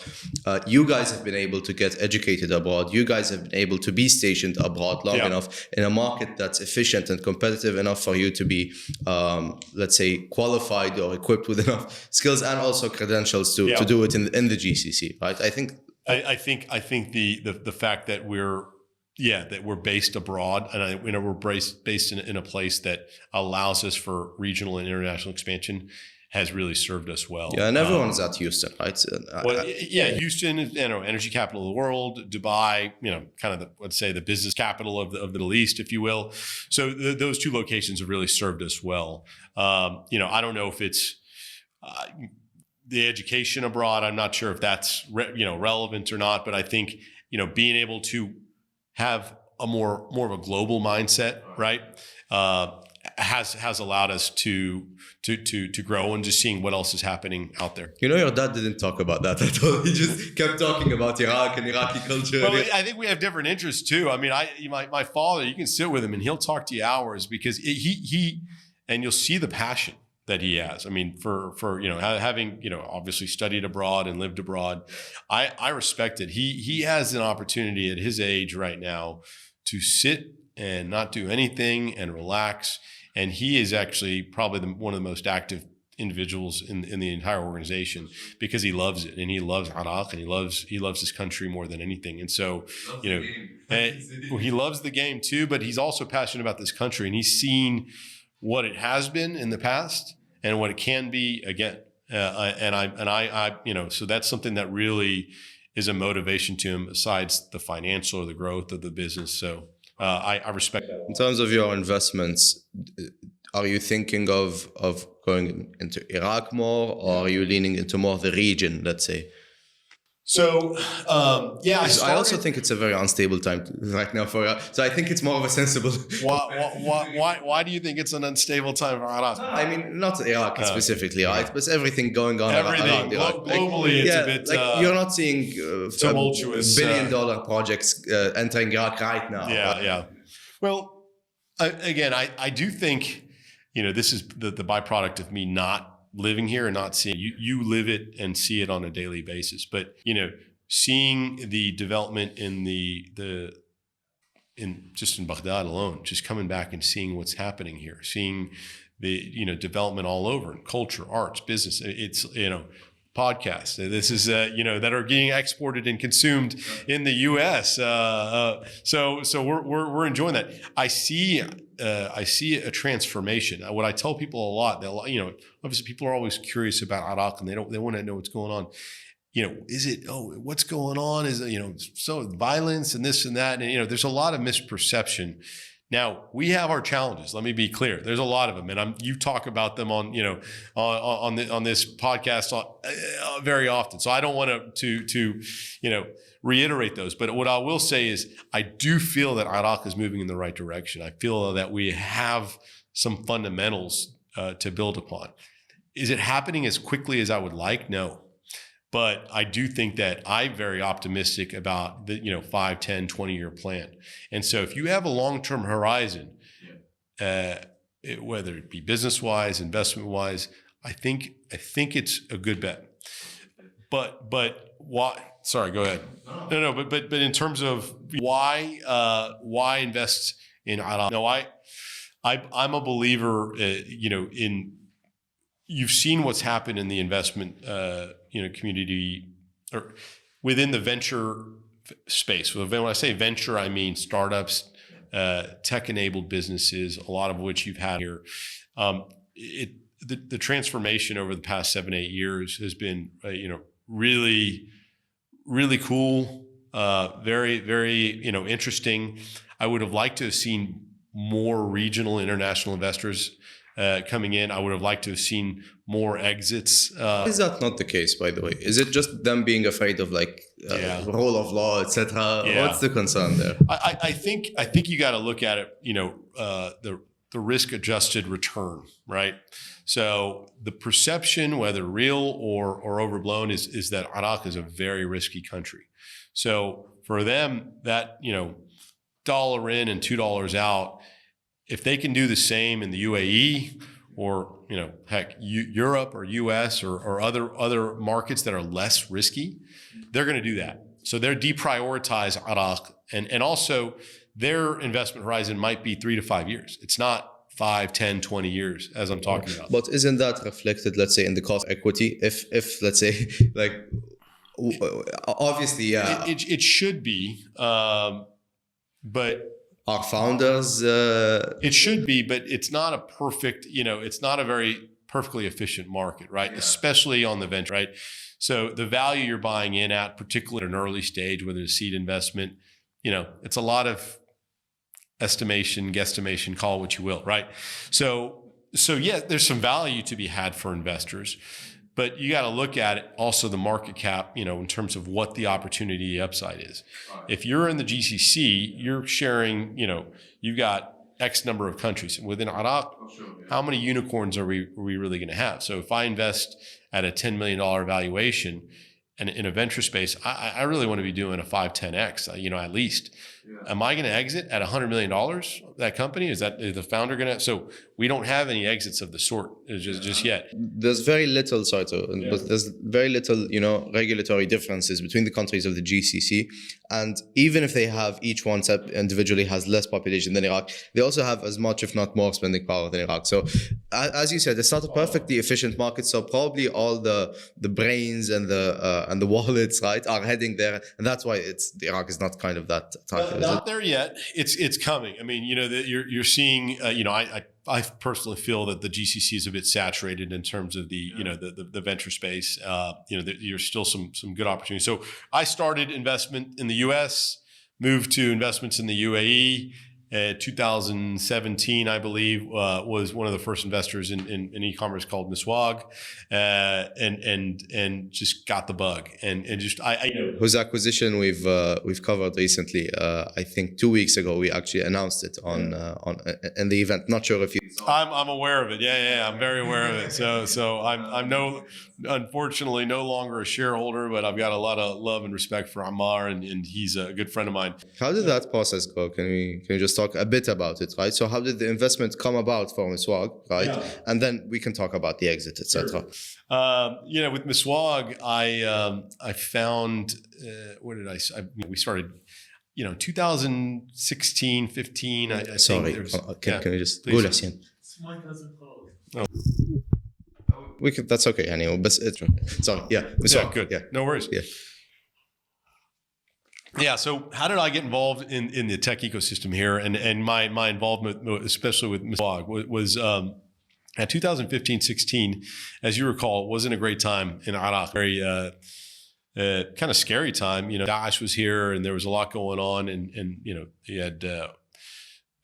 you guys have been able to get educated abroad. You guys have been able to be stationed abroad long enough in a market that's efficient and competitive enough for you to be, let's say, qualified or equipped with enough skills and also credentials to do it in the GCC, right? I think the fact that we're based abroad, and we're based in a place that allows us for regional and international expansion has really served us well. Yeah, and everyone's at Houston, right? Houston is energy capital of the world. Dubai, kind of the business capital of the Middle East, if you will. So those two locations have really served us well. I don't know if it's the education abroad. I'm not sure if that's relevant or not, but I think being able to have a more of a global mindset, right, has allowed us to grow, and just seeing what else is happening out there. Your dad didn't talk about that at all. He just kept talking about Iraq and Iraqi culture. Well, I think we have different interests too. I mean, my father, you can sit with him and he'll talk to you hours, because and you'll see the passion that he has. I mean, for having obviously studied abroad and lived abroad, I respect it. He has an opportunity at his age right now to sit and not do anything and relax. And he is actually probably one of the most active individuals in the entire organization, because he loves it, and he loves Iraq, and he loves his country more than anything. And so, he loves the game too, but he's also passionate about this country, and he's seen what it has been in the past and what it can be again. So that's something that really is a motivation to him, besides the financial or the growth of the business. So I respect that. In terms of your investments, are you thinking of going into Iraq more, or are you leaning into more of the region, let's say? So, I also think it's a very unstable time right now for. So I think it's more of a sensible. Why do you think it's an unstable time for Iraq? I mean, not Iraq specifically, right? But everything going on around Iraq. Globally, it's a bit. You're not seeing tumultuous billion-dollar projects entering Iraq right now. Yeah. Well, again, I do think this is the byproduct of me not living here and not seeing you live it and see it on a daily basis. But seeing the development in just in Baghdad alone, just coming back and seeing what's happening here, seeing the development all over in culture, arts, business. It's podcasts. This is that are getting exported and consumed in the U.S. So we're enjoying that. I see a transformation. What I tell people a lot, obviously people are always curious about Iraq, and they want to know what's going on. Is it what's going on? Is it so violence and this and that, and there's a lot of misperception. Now, we have our challenges. Let me be clear. There's a lot of them, and you talk about them on this podcast very often. So I don't want to reiterate those. But what I will say is, I do feel that Iraq is moving in the right direction. I feel that we have some fundamentals to build upon. Is it happening as quickly as I would like? No. But I do think that I'm very optimistic about the 5, 10, 20-year plan. And so if you have a long-term horizon, whether it be business-wise, investment-wise, I think it's a good bet. But why? Sorry, go ahead. No. But in terms of why invest in Iraq? No, I I'm a believer, you've seen what's happened in the investment, community or within the venture space. When I say venture, I mean startups, tech-enabled businesses, a lot of which you've had here. The transformation over the past 7-8 years has been, really, really cool, very, very, interesting. I would have liked to have seen more regional international investors coming in. I would have liked to have seen more exits. Is that not the case, by the way? Is it just them being afraid of rule of law, etc.? Yeah. What's the concern there? I think you got to look at it, the risk-adjusted return, right? So the perception, whether real or overblown, is that Iraq is a very risky country. So for them, that, $1 in and $2 out, if they can do the same in the UAE or, Europe or US or other markets that are less risky, they're going to do that. So they're deprioritize Iraq. And also their investment horizon might be 3 to 5 years. It's not 5, 10, 20 years, as I'm talking about. But isn't that reflected, let's say, in the cost of equity? If let's say, obviously, yeah. It should be, but our founders... It should be, but it's not a perfect, it's not a very perfectly efficient market, right? Yeah. Especially on the venture, right? So the value you're buying in at, particularly at an early stage, whether it's seed investment, it's a lot of estimation, guesstimation, call it what you will, right? So yeah, there's some value to be had for investors, but you got to look at it also the market cap, in terms of what the opportunity upside is. If you're in the GCC, you're sharing, you've got X number of countries. Within Iraq, how many unicorns are we really going to have? So if I invest at a $10 million valuation and in a venture space, I really want to be doing a 5, 10X, at least. Yeah. Am I going to exit at $100 million, that company? Is the founder going to? So we don't have any exits of the sort just yet. There's very little, but there's very little, regulatory differences between the countries of the GCC. And even if they have, each one individually has less population than Iraq, they also have as much, if not more, spending power than Iraq. So as you said, it's not a perfectly efficient market. So probably all the brains and the wallets, right, are heading there. And that's why Iraq is not kind of that target. Not there yet. It's coming. I mean, you're seeing, I personally feel that the GCC is a bit saturated in terms of the venture space. There's still some good opportunities. So I started investment in the US, moved to investments in the UAE. 2017, I believe, was one of the first investors in e-commerce called Miswag, and just got the bug, and just whose acquisition we've covered recently. I think 2 weeks ago we actually announced it on in the event. Not sure if you. I'm aware of it. Yeah, I'm very aware of it. So I'm unfortunately no longer a shareholder, but I've got a lot of love and respect for Ammar, and he's a good friend of mine. How did that process go? Can you just talk a bit about it, right? So how did the investment come about for Miswag, right? Yeah. And then we can talk about the exit, etc. Sure. With Miswag, I found we started 2016, 15. Sorry, can you just go Yassine? We could. That's okay. Anyway, but sorry. Yeah. Miswag. Yeah. Good. Yeah. No worries. Yeah. Yeah. So how did I get involved in the tech ecosystem here? And my involvement, especially with Miswag, was at 2015-16, as you recall, it wasn't a great time in Iraq. Very kind of scary time. Daesh was here, and there was a lot going on, and you had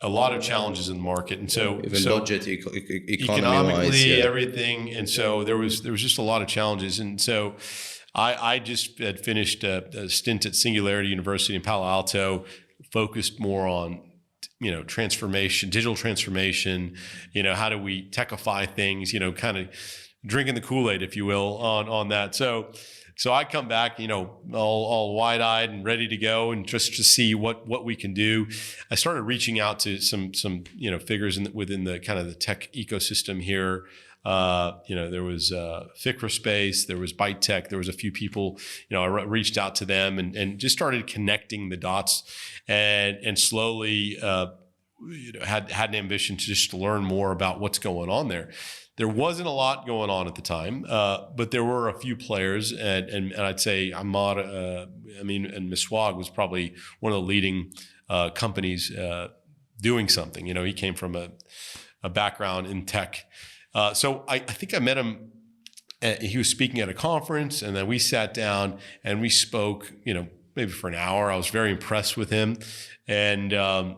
a lot of challenges in the market, and so budget, economically, everything, and so there was just a lot of challenges, and so I just had finished a stint at Singularity University in Palo Alto, focused more on transformation, digital transformation. How do we techify things? Kind of drinking the Kool-Aid, if you will, on that. So I come back, all wide-eyed and ready to go, and just to see what we can do. I started reaching out to some figures within the kind of the tech ecosystem here. There was Fikra Space, there was Byte Tech, there was a few people. I reached out to them and just started connecting the dots, and slowly had an ambition to just learn more about what's going on there. There wasn't a lot going on at the time, but there were a few players, and I'd say Ahmad, and Miswag was probably one of the leading companies doing something. He came from a background in tech. So I think I met him. He was speaking at a conference, and then we sat down and we spoke, maybe for an hour. I was very impressed with him. And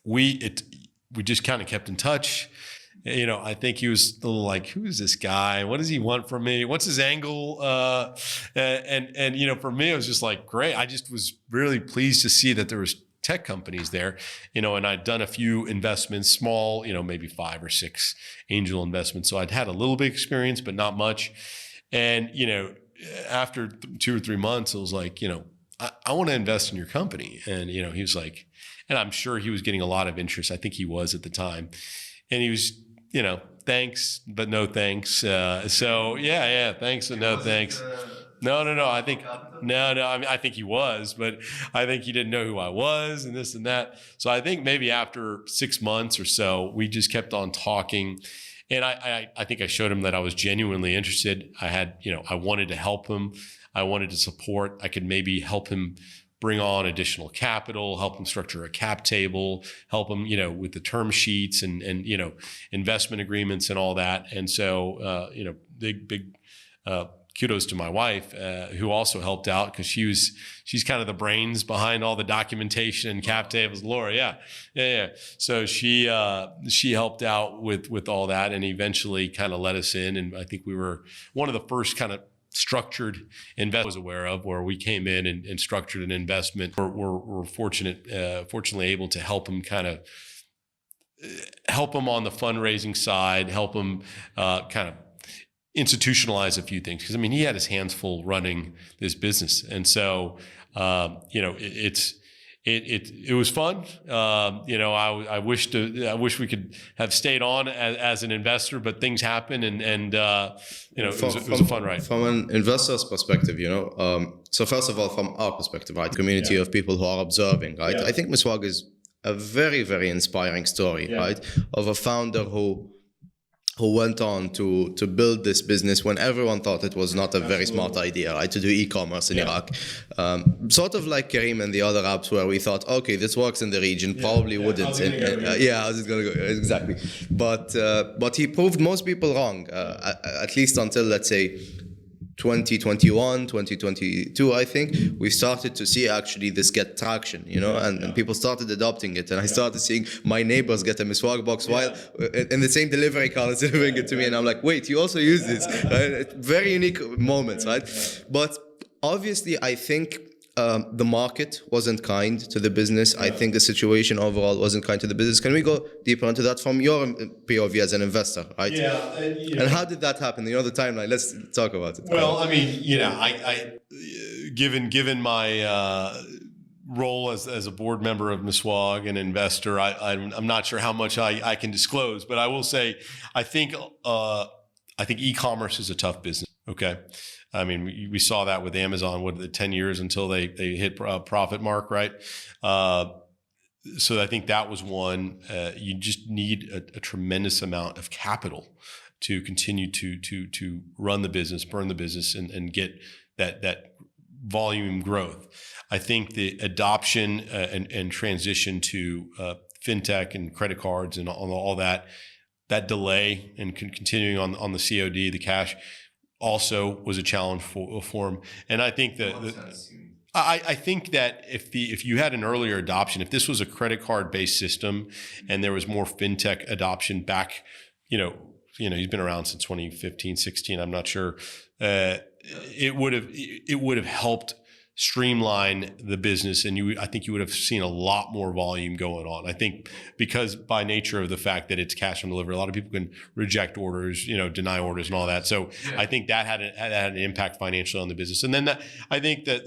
we just kind of kept in touch. I think he was a little like, who is this guy? What does he want from me? What's his angle? And for me, it was just like, great. I just was really pleased to see that there was tech companies there, and I'd done a few investments, small, maybe 5 or 6 angel investments. So I'd had a little bit of experience, but not much. And, after 2 or 3 months, it was like, I want to invest in your company. And, he was like, and I'm sure he was getting a lot of interest. I think he was at the time. And he was, thanks, but no thanks. So yeah, thanks, but no thanks. No. I think I think he was, but I think he didn't know who I was and this and that. So I think maybe after 6 months or so, we just kept on talking. And I think I showed him that I was genuinely interested. I wanted to help him. I wanted to support. I could maybe help him bring on additional capital, help him structure a cap table, help him, with the term sheets and investment agreements and all that. And so, big kudos to my wife, who also helped out, because she's kind of the brains behind all the documentation and cap tables. Laura, yeah. So she helped out with all that, and eventually kind of let us in. And I think we were one of the first kind of structured investment I was aware of, where we came in and structured an investment. We're fortunately able to help him on the fundraising side, help him kind of institutionalize a few things. Because he had his hands full running this business, and so it was fun. I wish we could have stayed on as an investor, but things happen, and it was a fun ride. From an investor's perspective, so first of all, from our perspective, right, community of people who are observing, right, I think Miswag is a very, very inspiring story, right, of a founder who went on to build this business when everyone thought it was not a very smart idea, right, to do e-commerce in Iraq. Sort of like Kareem and the other apps, where we thought, okay, this works in the region, probably wouldn't. How's it going to go? Exactly. But he proved most people wrong, at least until, let's say, 2021, 2022, I think, we started to see actually this get traction, and people started adopting it. And I started seeing my neighbors get a Miswag box while in the same delivery car is delivering it to me. And I'm like, wait, you also use this? Right? Very unique moments, right? But obviously, I think the market wasn't kind to the business. I think the situation overall wasn't kind to the business. Can we go deeper into that from your POV as an investor, right? And how did that happen? The timeline. Let's talk about it. Well, I given my role as a board member of Miswag, an investor, I'm not sure how much I can disclose, but I will say I think e-commerce is a tough business. Okay. We saw that with Amazon, 10 years until they hit profit mark, right? So I think that was one. You just need a tremendous amount of capital to continue to run the business, burn the business, and get that volume growth. I think the adoption and transition to fintech and credit cards and all that delay and continuing on the COD, the cash, also was a challenge for him. And I think I think that if you had an earlier adoption, if this was a credit card based system and there was more fintech adoption back, he's been around since 2015, 16. I'm not sure. It would have helped streamline the business, and I think you would have seen a lot more volume going on. I think because by nature of the fact that it's cash on delivery, a lot of people can reject orders, deny orders and all that. So I think that had an impact financially on the business. And then I think that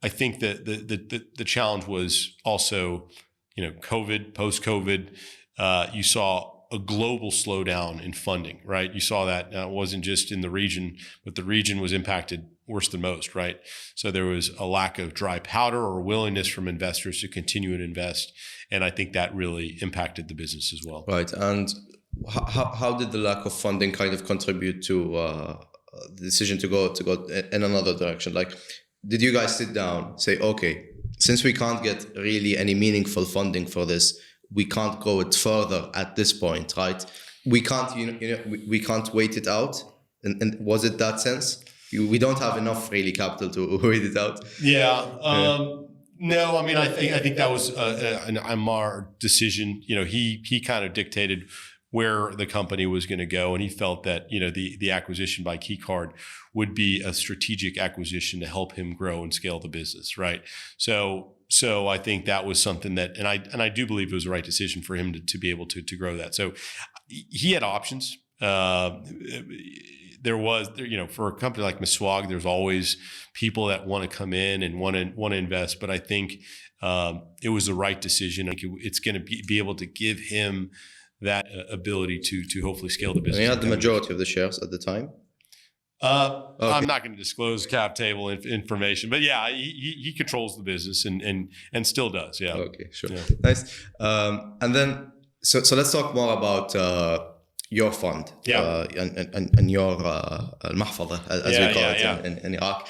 the challenge was also, COVID, post-COVID, you saw a global slowdown in funding, right? You saw that. It wasn't just in the region, but the region was impacted worse than most, right? So there was a lack of dry powder or willingness from investors to continue and invest. And I think that really impacted the business as well. Right. And how did the lack of funding kind of contribute to the decision to go in another direction? Like, did you guys sit down, say, okay, since we can't get really any meaningful funding for this, we can't go it further at this point, right? We can't, we can't wait it out. And was it that sense? We don't have enough really capital to wait it out. Yeah. No, I mean, I think that was an Ammar decision. He kind of dictated where the company was going to go, and he felt that the acquisition by Keycard would be a strategic acquisition to help him grow and scale the business, right? So I think that was something that, and I do believe it was the right decision for him to be able to grow that. So he had options. There was, for a company like Miswag, there's always people that want to come in and want to invest. But I think it was the right decision. I think it's going to be able to give him that ability to hopefully scale the business. And he had the majority of the shares at the time. Okay. I'm not going to disclose cap table information, but yeah, he controls the business and still does. Yeah. Okay, sure. Yeah. Nice. And then, so let's talk more about your fund, and your المفضلة, as we call it in Iraq.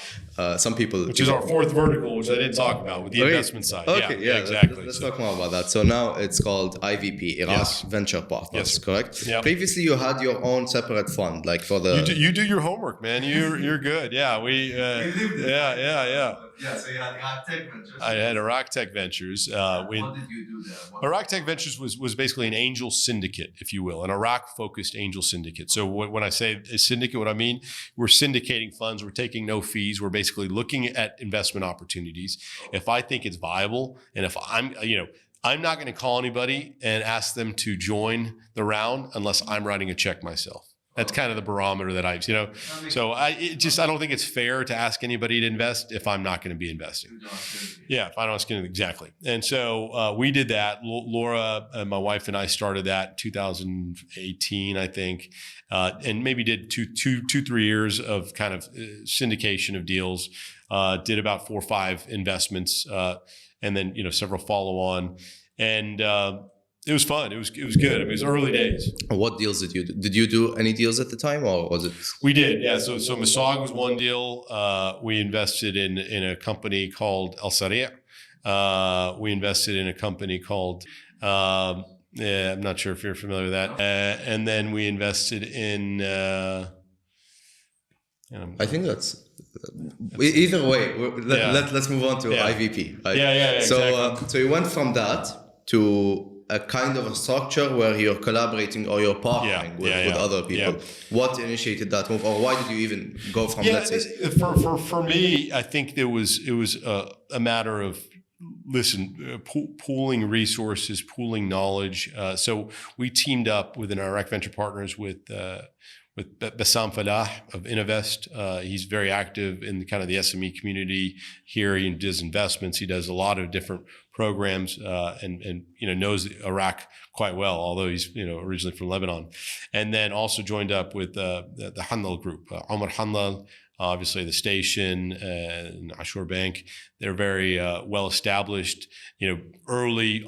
Some people, which is our fourth vertical, which I didn't talk about with the investment side. Okay, exactly. Let's talk more about that. So now it's called IVP, Iraq Venture Partners, correct? Yeah. Previously, you had your own separate fund, like for the. You do your homework, man. You're good. Yeah, we lived it. Yeah, so you had Iraq Tech Ventures. I had Iraq Tech Ventures. What did you do there? Iraq Tech Ventures was basically an angel syndicate, if you will, an Iraq-focused angel syndicate. So when I say a syndicate, what I mean, we're syndicating funds. We're taking no fees. We're basically looking at investment opportunities. If I think it's viable, and if I'm not going to call anybody and ask them to join the round unless I'm writing a check myself. That's kind of the barometer that so I don't think it's fair to ask anybody to invest if I'm not going to be investing. Yeah, if I don't ask anybody, exactly. And so we did that. Laura, my wife, and I started that in 2018, I think, and maybe did 3 years of kind of syndication of deals. Did about 4 or 5 investments, and then several follow on, and. It was fun. It was good. I mean, it was early days. What deals did you do? Did you do any deals at the time, or was it? We did, yeah. So Miswag was one deal. We invested in a company called Al-Sari'. We invested in a company called, I'm not sure if you're familiar with that. And then we invested in. I think that's. Either way, let's move on to IVP. Right? Yeah. So, exactly. So you went from that to a kind of a structure where you're collaborating or you're partnering with other people. Yeah. What initiated that move, or why did you even go from that? For me, I think it was a matter of pooling resources, pooling knowledge. So we teamed up with an Iraq Venture Partners with Bassam Falah of Innovest. He's very active in kind of the SME community here. He does investments. He does a lot of different programs, and knows Iraq quite well, although he's originally from Lebanon. And then also joined up with the Hanlal Group, Omar Hanlal, obviously the station, and Ashur Bank. They're very well established, early,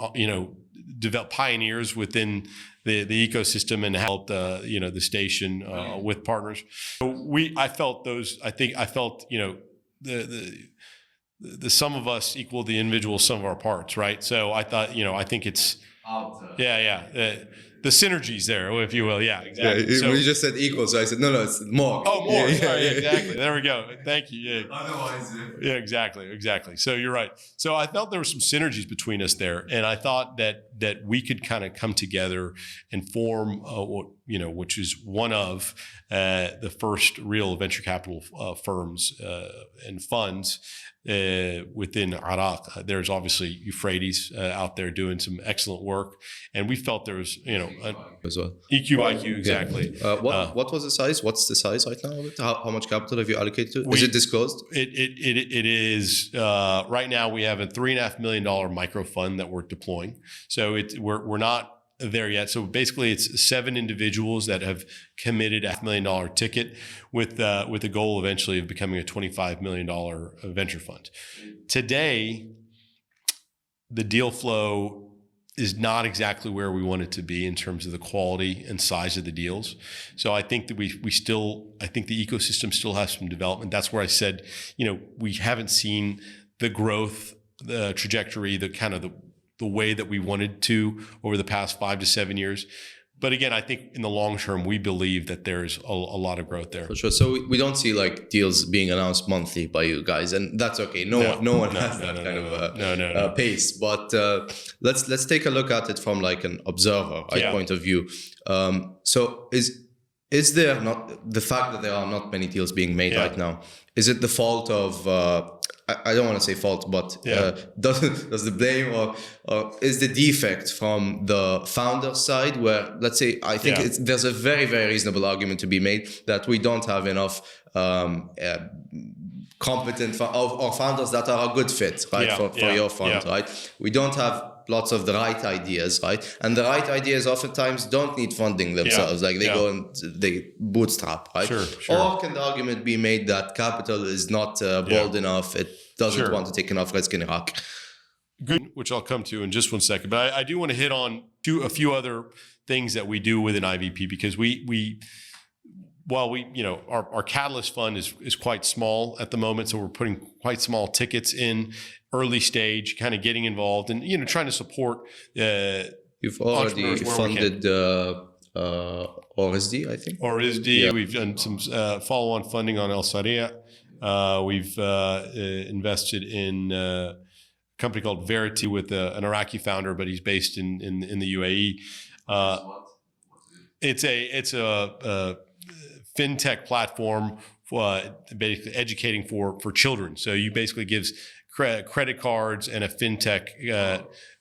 pioneers within the ecosystem, and helped the station with partners. So I felt the sum of us equal the individual sum of our parts, right? So I thought, I think it's the synergies there, if you will. Yeah, exactly. Yeah, we just said equal, so I said no, it's more. Oh, more. Sorry, exactly. There we go. Thank you. Yeah. Otherwise, Exactly. So you're right. So I felt there were some synergies between us there, and I thought that we could kind of come together and form which is one of the first real venture capital firms and funds within Iraq. There's obviously Euphrates out there doing some excellent work, and we felt there was as well. IQ, exactly. What was the size? What's the size right now of it? How much capital have you allocated to it? Is it disclosed? It is right now we have a $3.5 million micro fund that we're deploying. So we're not there yet. So basically, it's 7 individuals that have committed a $500,000 ticket with the goal eventually of becoming a $25 million venture fund. Today, the deal flow is not exactly where we want it to be in terms of the quality and size of the deals. So I think that I think the ecosystem still has some development. That's where I said, we haven't seen the growth, the trajectory, the way that we wanted to over the past 5 to 7 years. But again, I think in the long term, we believe that there's a lot of growth there. For sure. So we don't see like deals being announced monthly by you guys, and that's okay. No one has that kind of pace. But let's take a look at it from like an observer point of view. So is there not the fact that there are not many deals being made right now? Is it the fault of I don't want to say fault, but does the blame or is the defect from the founder side, where let's say I think there's a very, very reasonable argument to be made that we don't have enough competent or founders that are a good fit, right, for your fund, right? We don't have lots of the right ideas, right? And the right ideas oftentimes don't need funding themselves. Like they go and they bootstrap, right? Sure. Or can the argument be made that capital is not bold enough? It doesn't want to take enough risk in Iraq. Good, which I'll come to in just one second. But I do want to hit on a few other things that we do within IVP, because while our Catalyst fund is quite small at the moment, so we're putting quite small tickets in early stage, kind of getting involved and trying to support. You've already funded ORSD, I think. ORSD, we've done some follow-on funding on El Saria. We've invested in a company called Verity with an Iraqi founder, but he's based in the UAE. It's a fintech platform for basically educating for children. So you basically gives credit cards and a fintech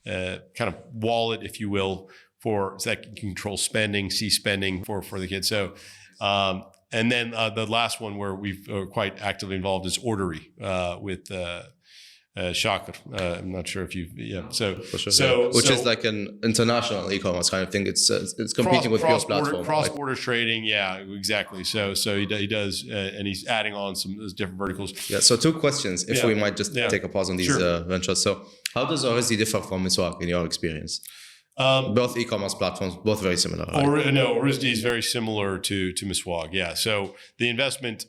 kind of wallet, if you will, so that can control spending, see spending for the kids. So and then the last one where we've quite actively involved is Ordery with Shakir. I'm not sure if you've which is like an international e-commerce kind of thing. It's competing with your platform. Cross-border trading, exactly. So he does, and he's adding on some different verticals. Yeah. So 2 questions, if we might just take a pause on these ventures. So how does ORSD differ from Miswak in your experience? Both e-commerce platforms, both very similar. Right? ORSD is very similar to Miswak. Yeah. So the investment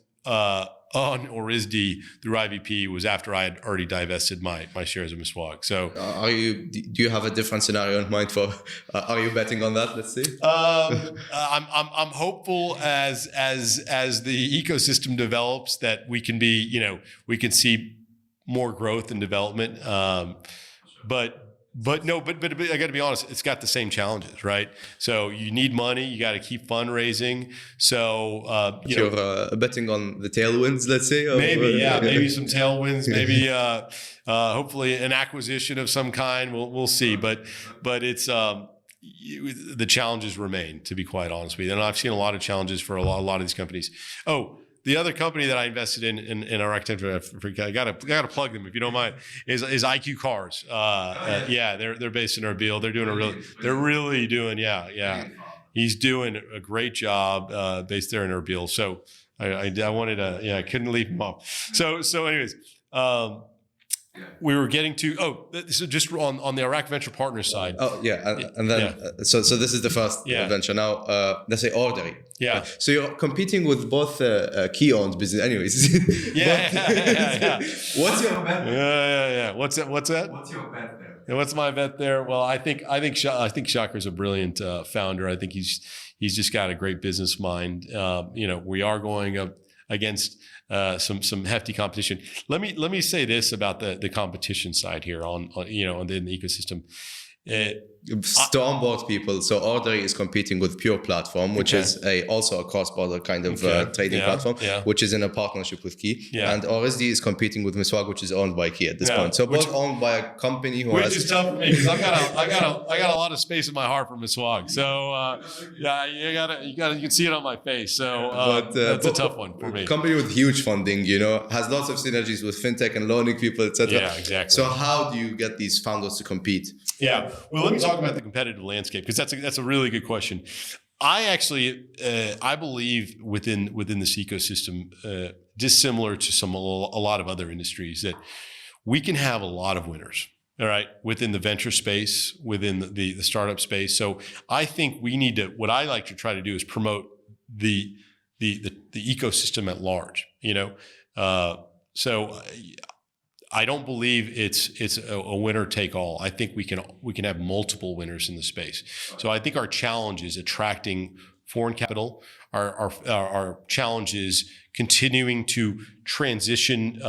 on ORSD through IVP was after I had already divested my shares of Miswak. So do you have a different scenario in mind for? Are you betting on that? Let's see. I'm hopeful as the ecosystem develops that we can we can see more growth and development. But I got to be honest, it's got the same challenges, right? So you need money, you got to keep fundraising. So you're betting on the tailwinds, let's say. Maybe some tailwinds, maybe hopefully an acquisition of some kind. We'll see, but it's the challenges remain, to be quite honest with you. And I've seen a lot of challenges for a lot of these companies. The other company that I invested in Iraq, I gotta plug them if you don't mind, is IQ Cars. They're based in Erbil. They're really doing He's doing a great job based there in Erbil. So I wanted to I couldn't leave him off. So anyways. We were getting to so just on the Iraq Venture Partners side. And then so this is the first venture now. Let's say Ordery. Yeah. So you're competing with both key-owned business, anyways. What's your bet? Yeah. What's that? What's your bet there? And what's my bet there? Well, I think Shakir's a brilliant founder. I think he's just got a great business mind. We are going up against some hefty competition. Let me say this about the competition side here on the ecosystem. To onboard people, so Ordery is competing with Pure Platform, which is also a cross-border kind of trading platform, which is in a partnership with Key. And ORSD is competing with Miswak, which is owned by Key at this point. So both owned by a company who which is tough for me because I got a lot of space in my heart for Miswak. So you can see it on my face. So that's a tough one for me. A company with huge funding, has lots of synergies with fintech and loaning people, etc. Yeah, exactly. So how do you get these founders to compete? Yeah. Well, let me talk talk about the competitive landscape, because that's a really good question. I actually I believe within this ecosystem, dissimilar to a lot of other industries, that we can have a lot of winners. All right, within the venture space, within the startup space. So I think we need to. What I like to try to do is promote the ecosystem at large. So I don't believe it's a winner take all. I think we can have multiple winners in the space. So I think our challenge is attracting foreign capital. Our challenge is continuing to transition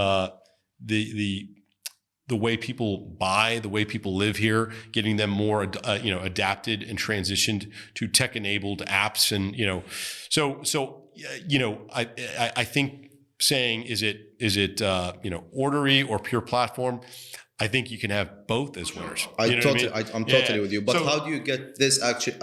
the way people buy, the way people live here, getting them more adapted and transitioned to tech-enabled apps, and I think saying is it ordery or pure platform? I think you can have both as winners. I'm totally with you. But how do you get this actually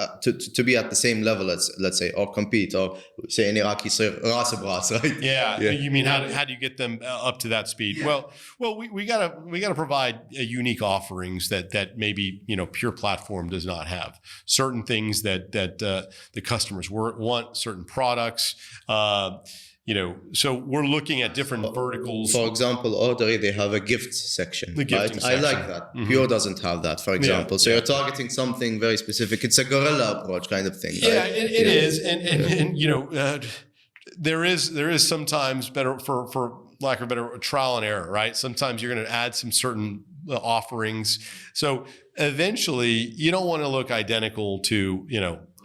to be at the same level as, let's say, or compete, or say in Iraqi, ras bras, right? Yeah. You mean how do you get them up to that speed? Yeah. Well, we gotta provide unique offerings that maybe pure platform does not have. Certain things that the customers want, certain products. So we're looking at different verticals. For example, Ordery, they have a gift section. The gifting section. I like that. Mm-hmm. Pure doesn't have that, for example. So you're targeting something very specific. It's a guerrilla approach kind of thing. Yeah, right? it is. And there is sometimes better, for lack of a better, trial and error, right? Sometimes you're going to add some certain offerings. So eventually you don't want to look identical to,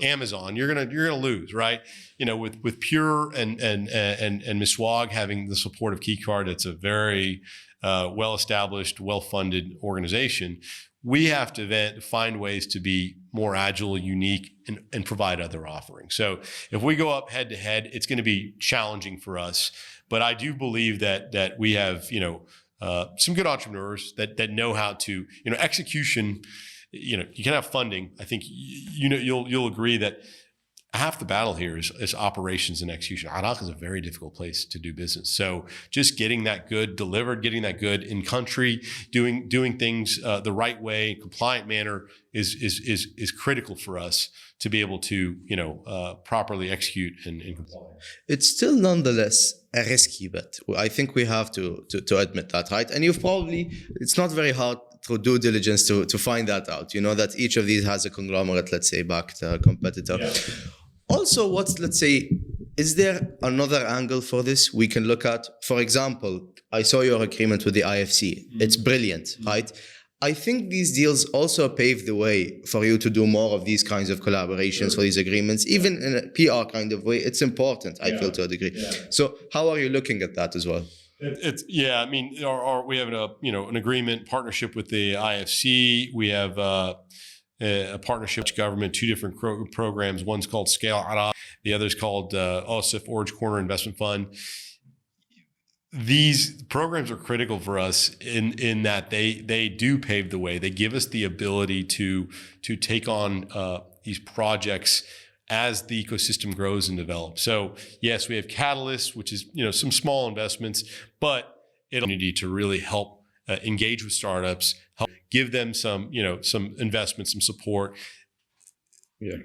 Amazon. You're gonna lose, right? With Pure and Miswag having the support of KeyCard, it's a very well-established, well-funded organization. We have to find ways to be more agile, unique, and provide other offerings. So if we go up head to head, it's going to be challenging for us. But I do believe that we have some good entrepreneurs that know how to execution. You can have funding. I think you'll agree that half the battle here is operations and execution. Iraq is a very difficult place to do business. So just getting that good delivered, getting that good in country, doing things the right way, compliant manner is critical for us to be able to properly execute and comply. It's still nonetheless a risky bet. I think we have to admit that, right? And it's not very hard through due diligence to find that out. That each of these has a conglomerate, let's say, backed competitor. Yeah. Also, is there another angle for this we can look at? For example, I saw your agreement with the IFC. Mm-hmm. It's brilliant, mm-hmm. right? I think these deals also pave the way for you to do more of these kinds of collaborations, sure. for these agreements, even in a PR kind of way. It's important, I feel, to a degree. Yeah. So how are you looking at that as well? We have an agreement partnership with the IFC. We have a partnership with government, two different programs. One's called Scale Iraq, the other's called OSIF, Orange Corner Investment Fund. These programs are critical for us in that they do pave the way. They give us the ability to take on these projects as the ecosystem grows and develops. So yes, we have Catalyst, which is some small investments, but it'll need to really help engage with startups, help give them some investment, some support,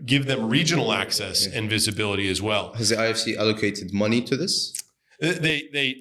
give them regional access and visibility as well. Has the IFC allocated money to this? They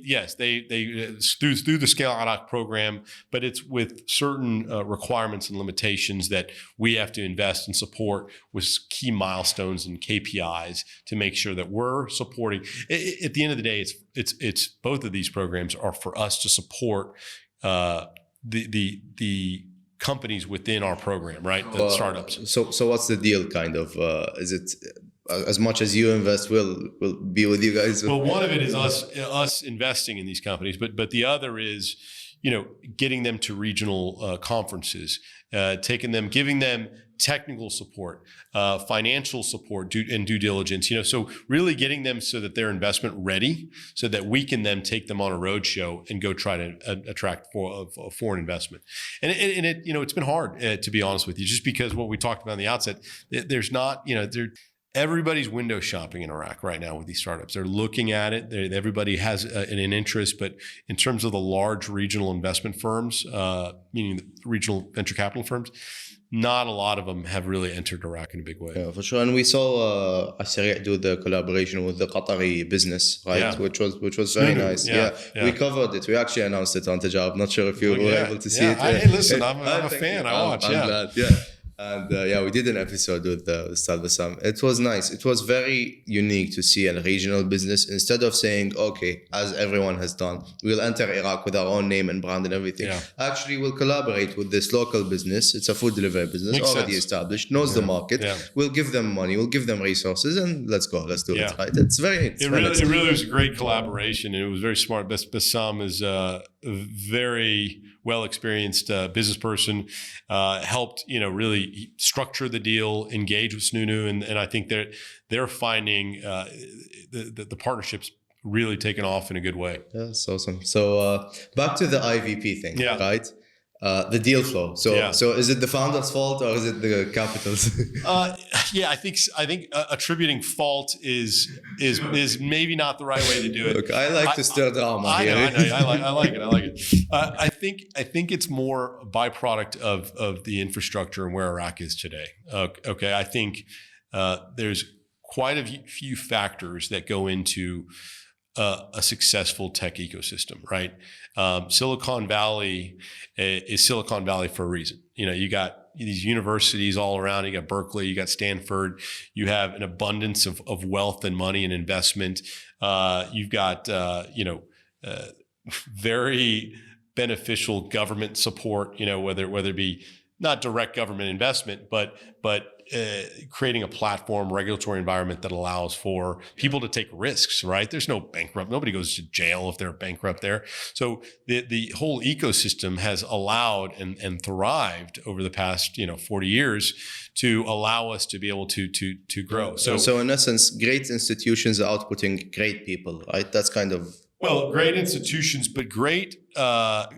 through the Scale Iraq program, but it's with certain requirements and limitations that we have to invest and support with key milestones and KPIs to make sure that we're supporting. At the end of the day, it's both of these programs are for us to support the companies within our program, right? The startups. So what's the deal? Kind of is it? As much as you invest, we'll be with you guys. Well, one of it is us investing in these companies, but the other is, getting them to regional conferences, giving them technical support, financial support, and due diligence. So really getting them so that they're investment ready, so that we can then take them on a roadshow and go try to attract foreign investment. And it's been hard, to be honest with you, just because what we talked about in the outset. There's not everybody's window shopping in Iraq right now with these startups. They're looking at it. Everybody has an interest, but in terms of the large regional investment firms, meaning the regional venture capital firms, not a lot of them have really entered Iraq in a big way. Yeah, for sure. And we saw Asari do the collaboration with the Qatari business, right? Yeah. Which was very nice. Yeah. We covered it. We actually announced it on Tajarab. Not sure if you were able to see it. Hey, listen, I'm a fan. I watch. I'm glad. Yeah. And we did an episode with Ustad Bassam. It was nice. It was very unique to see a regional business, instead of saying, okay, as everyone has done, we'll enter Iraq with our own name and brand and everything. Yeah. Actually, we'll collaborate with this local business. It's a food delivery business, Makes already sense. established, knows the market. Yeah. We'll give them money, we'll give them resources, and let's go. Let's do it, right? It really was a great collaboration, and it was very smart. Bassam is a very well-experienced business person, helped, really structure the deal, engage with Snunu, and I think they're finding the partnerships really taken off in a good way. Yeah, that's awesome. So back to the IVP thing, right? The deal flow. So is it the founder's fault or is it the capital's? I think attributing fault is maybe not the right way to do it. Look, I like to stir drama here. I like it. I think it's more a byproduct of the infrastructure and where Iraq is today. Okay, I think there's quite a few factors that go into a successful tech ecosystem, right? Silicon Valley is Silicon Valley for a reason. You got these universities all around. You got Berkeley, you got Stanford. You have an abundance of wealth and money and investment. You've got, very beneficial government support, whether it be not direct government investment, but creating a platform, regulatory environment that allows for people to take risks, right? There's no bankrupt. Nobody goes to jail if they're bankrupt there. So the whole ecosystem has allowed and thrived over the past, 40 years to allow us to be able to grow. So in essence, great institutions are outputting great people, right? That's kind of... Well, great institutions, but great, the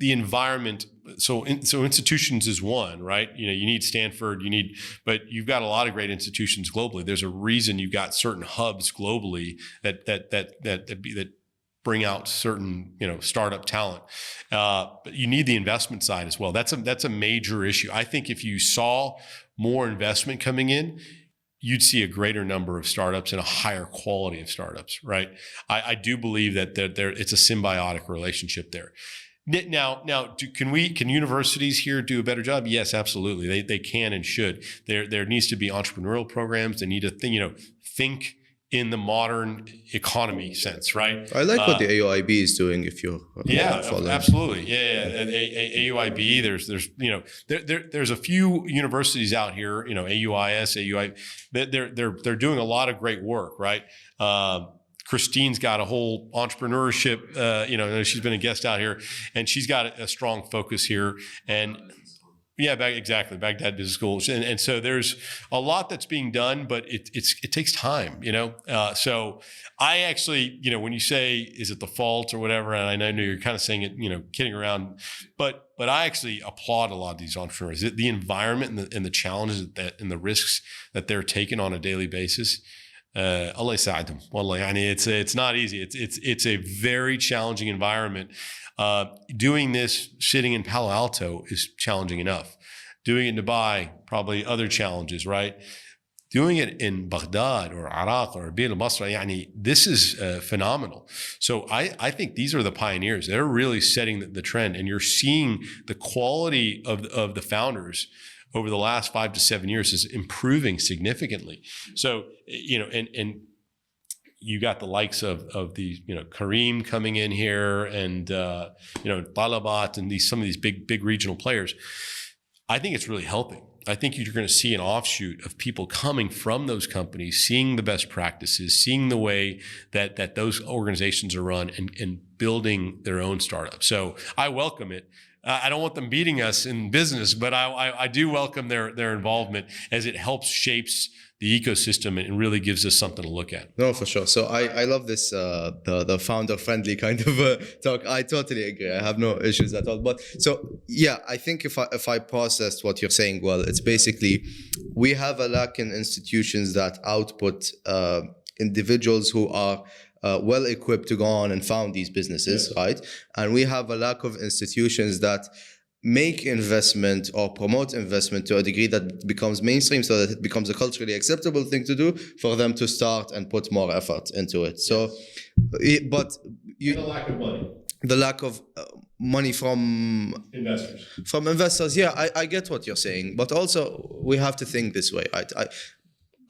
environment. So institutions is one, right? You need Stanford, but you've got a lot of great institutions globally. There's a reason you've got certain hubs globally that bring out certain, startup talent. But you need the investment side as well. That's a major issue. I think if you saw more investment coming in, you'd see a greater number of startups and a higher quality of startups, right? I do believe that it's a symbiotic relationship there. Now, can universities here do a better job? Yes, absolutely. They can and should. There needs to be entrepreneurial programs. They need to think in the modern economy sense, right? I like what the AUIB is doing. If you absolutely, AUIB. There's a few universities out here, AUIS, AUI. They're doing a lot of great work, right? Christine's got a whole entrepreneurship, she's been a guest out here, and she's got a strong focus here. And exactly, Baghdad Business School. And so there's a lot that's being done, but it takes time, So I actually, when you say, is it the fault or whatever, and I know you're kind of saying it, kidding around, but I actually applaud a lot of these entrepreneurs. The environment and the challenges and the risks that they're taking on a daily basis. Allah يساعدهم. والله it's not easy. It's a very challenging environment. Doing this sitting in Palo Alto is challenging enough. Doing it in Dubai, probably other challenges, right? Doing it in Baghdad or Iraq or Bir al-Basra, this is phenomenal. So I think these are the pioneers. They're really setting the trend, and you're seeing the quality of the founders over the last 5 to 7 years is improving significantly. So, and you got the likes of these, Kareem coming in here and, Talabat and some of these big regional players. I think it's really helping. I think you're going to see an offshoot of people coming from those companies, seeing the best practices, seeing the way that those organizations are run, and building their own startup. So I welcome it. I don't want them beating us in business, but I do welcome their involvement as it helps shapes the ecosystem and really gives us something to look at. No, for sure. So I love this, the founder-friendly kind of talk. I totally agree. I have no issues at all. But so, yeah, I think if I processed what you're saying well, it's basically we have a lack in institutions that output individuals who are well equipped to go on and found these businesses, right? And we have a lack of institutions that make investment or promote investment to a degree that becomes mainstream, so that it becomes a culturally acceptable thing to do for them to start and put more effort into it. So, but the lack of money. The lack of money from investors. Yeah, I get what you're saying, but also we have to think this way, right?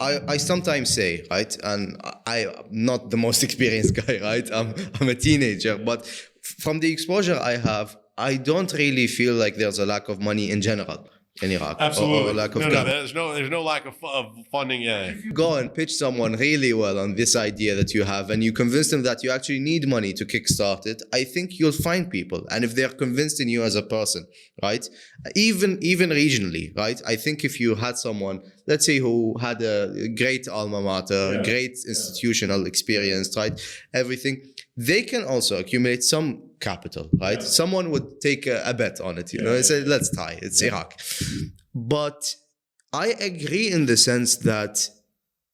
I sometimes say, right, and I'm not the most experienced guy, right? I'm a teenager, but from the exposure I have, I don't really feel like there's a lack of money in general in Iraq. Absolutely. Or a lack of there's no lack of funding. Yeah. If you go and pitch someone really well on this idea that you have, and you convince them that you actually need money to kickstart it, I think you'll find people. And if they're convinced in you as a person, right? Even regionally, right? I think if you had someone, let's say, who had a great alma mater, great institutional experience, right? Everything, they can also accumulate some capital, right? Someone would take a bet on it, you know, and say, let's try, it's Iraq. But I agree in the sense that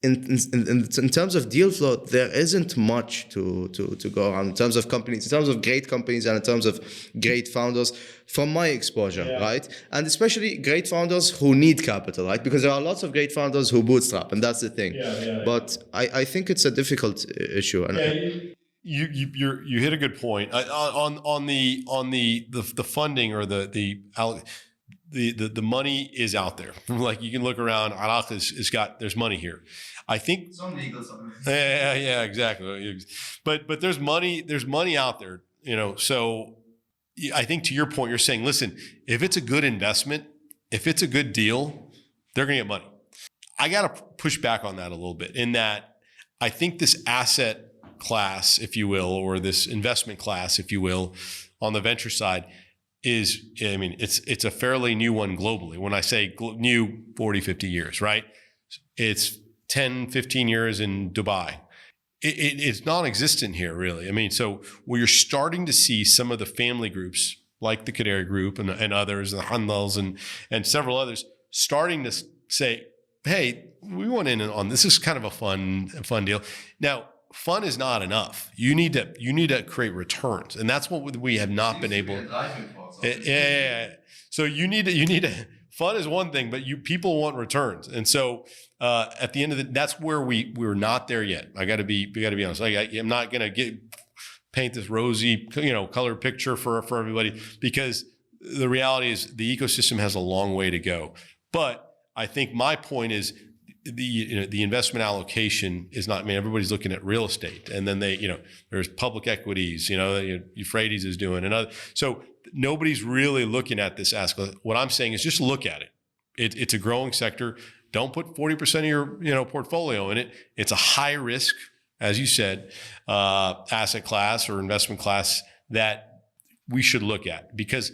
in terms of deal flow, there isn't much to go around in terms of companies, in terms of great companies and in terms of great founders from my exposure, right? And especially great founders who need capital, right? Because there are lots of great founders who bootstrap, and that's the thing. But I think it's a difficult issue. And you hit a good point on the funding or the money is out there. Like you can look around. Iraq has got, there's money here. I think some legal stuff. Yeah, exactly. But there's money out there, you know. So I think to your point, you're saying, listen, if it's a good investment, if it's a good deal, they're going to get money. I got to push back on that a little bit in that I think this asset class, if you will, or this investment class, if you will, on the venture side is, I mean, it's a fairly new one globally. When I say new, 40, 50 years, right? It's 10, 15 years in Dubai. It's non-existent here, really. I mean, so where you're starting to see some of the family groups, like the Canary Group and others, the Handals and several others, starting to say, hey, we want in on this. This is kind of a fun deal. Now, fun is not enough. You need to create returns, and that's what we have not been able. So you need to. Fun is one thing, but people want returns, and so at the end of that's where we're not there yet. We got to be honest. I'm not gonna paint this rosy, colored picture for everybody, because the reality is the ecosystem has a long way to go. But I think my point is, the investment allocation is not, I mean, everybody's looking at real estate, and then there's public equities, Euphrates is doing another. So nobody's really looking at this aspect. What I'm saying is just look at it. It's a growing sector. Don't put 40% of your, portfolio in it. It's a high risk, as you said, asset class or investment class that we should look at, because,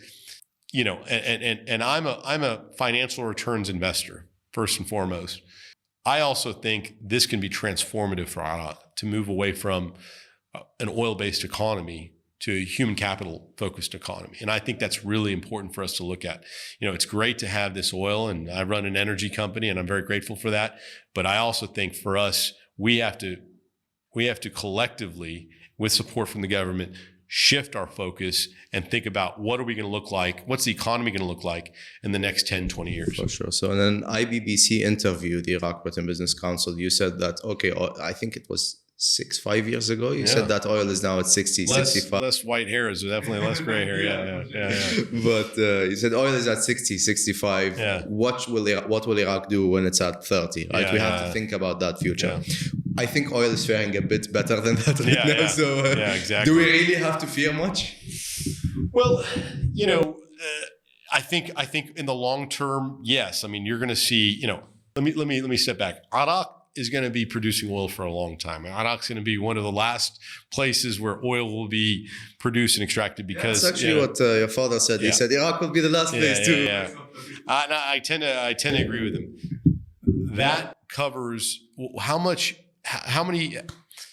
and I'm a financial returns investor first and foremost. I also think this can be transformative for Iraq to move away from an oil-based economy to a human capital-focused economy. And I think that's really important for us to look at. It's great to have this oil, and I run an energy company, and I'm very grateful for that. But I also think for us, we have to collectively, with support from the government, shift our focus and think about what are we going to look like, what's the economy going to look like in the next 10, 20 years. For sure. So in an IBBC interview, the Iraq-Britain Business Council, you said that, okay, I think it was 5 years ago, you said that oil is now at 60, 65. Less white hair is definitely less gray hair, yeah. But you said oil is at 60, 65. Yeah. What will Iraq do when it's at 30, right? We have to think about that future. Yeah. I think oil is faring a bit better than that right now. So exactly. Do we really have to fear much? Well, I think in the long term, yes. I mean, you're going to see, let me step back. Iraq is going to be producing oil for a long time. Iraq's going to be one of the last places where oil will be produced and extracted because that's actually what your father said. He said Iraq will be the last place too. I tend to agree with him. That covers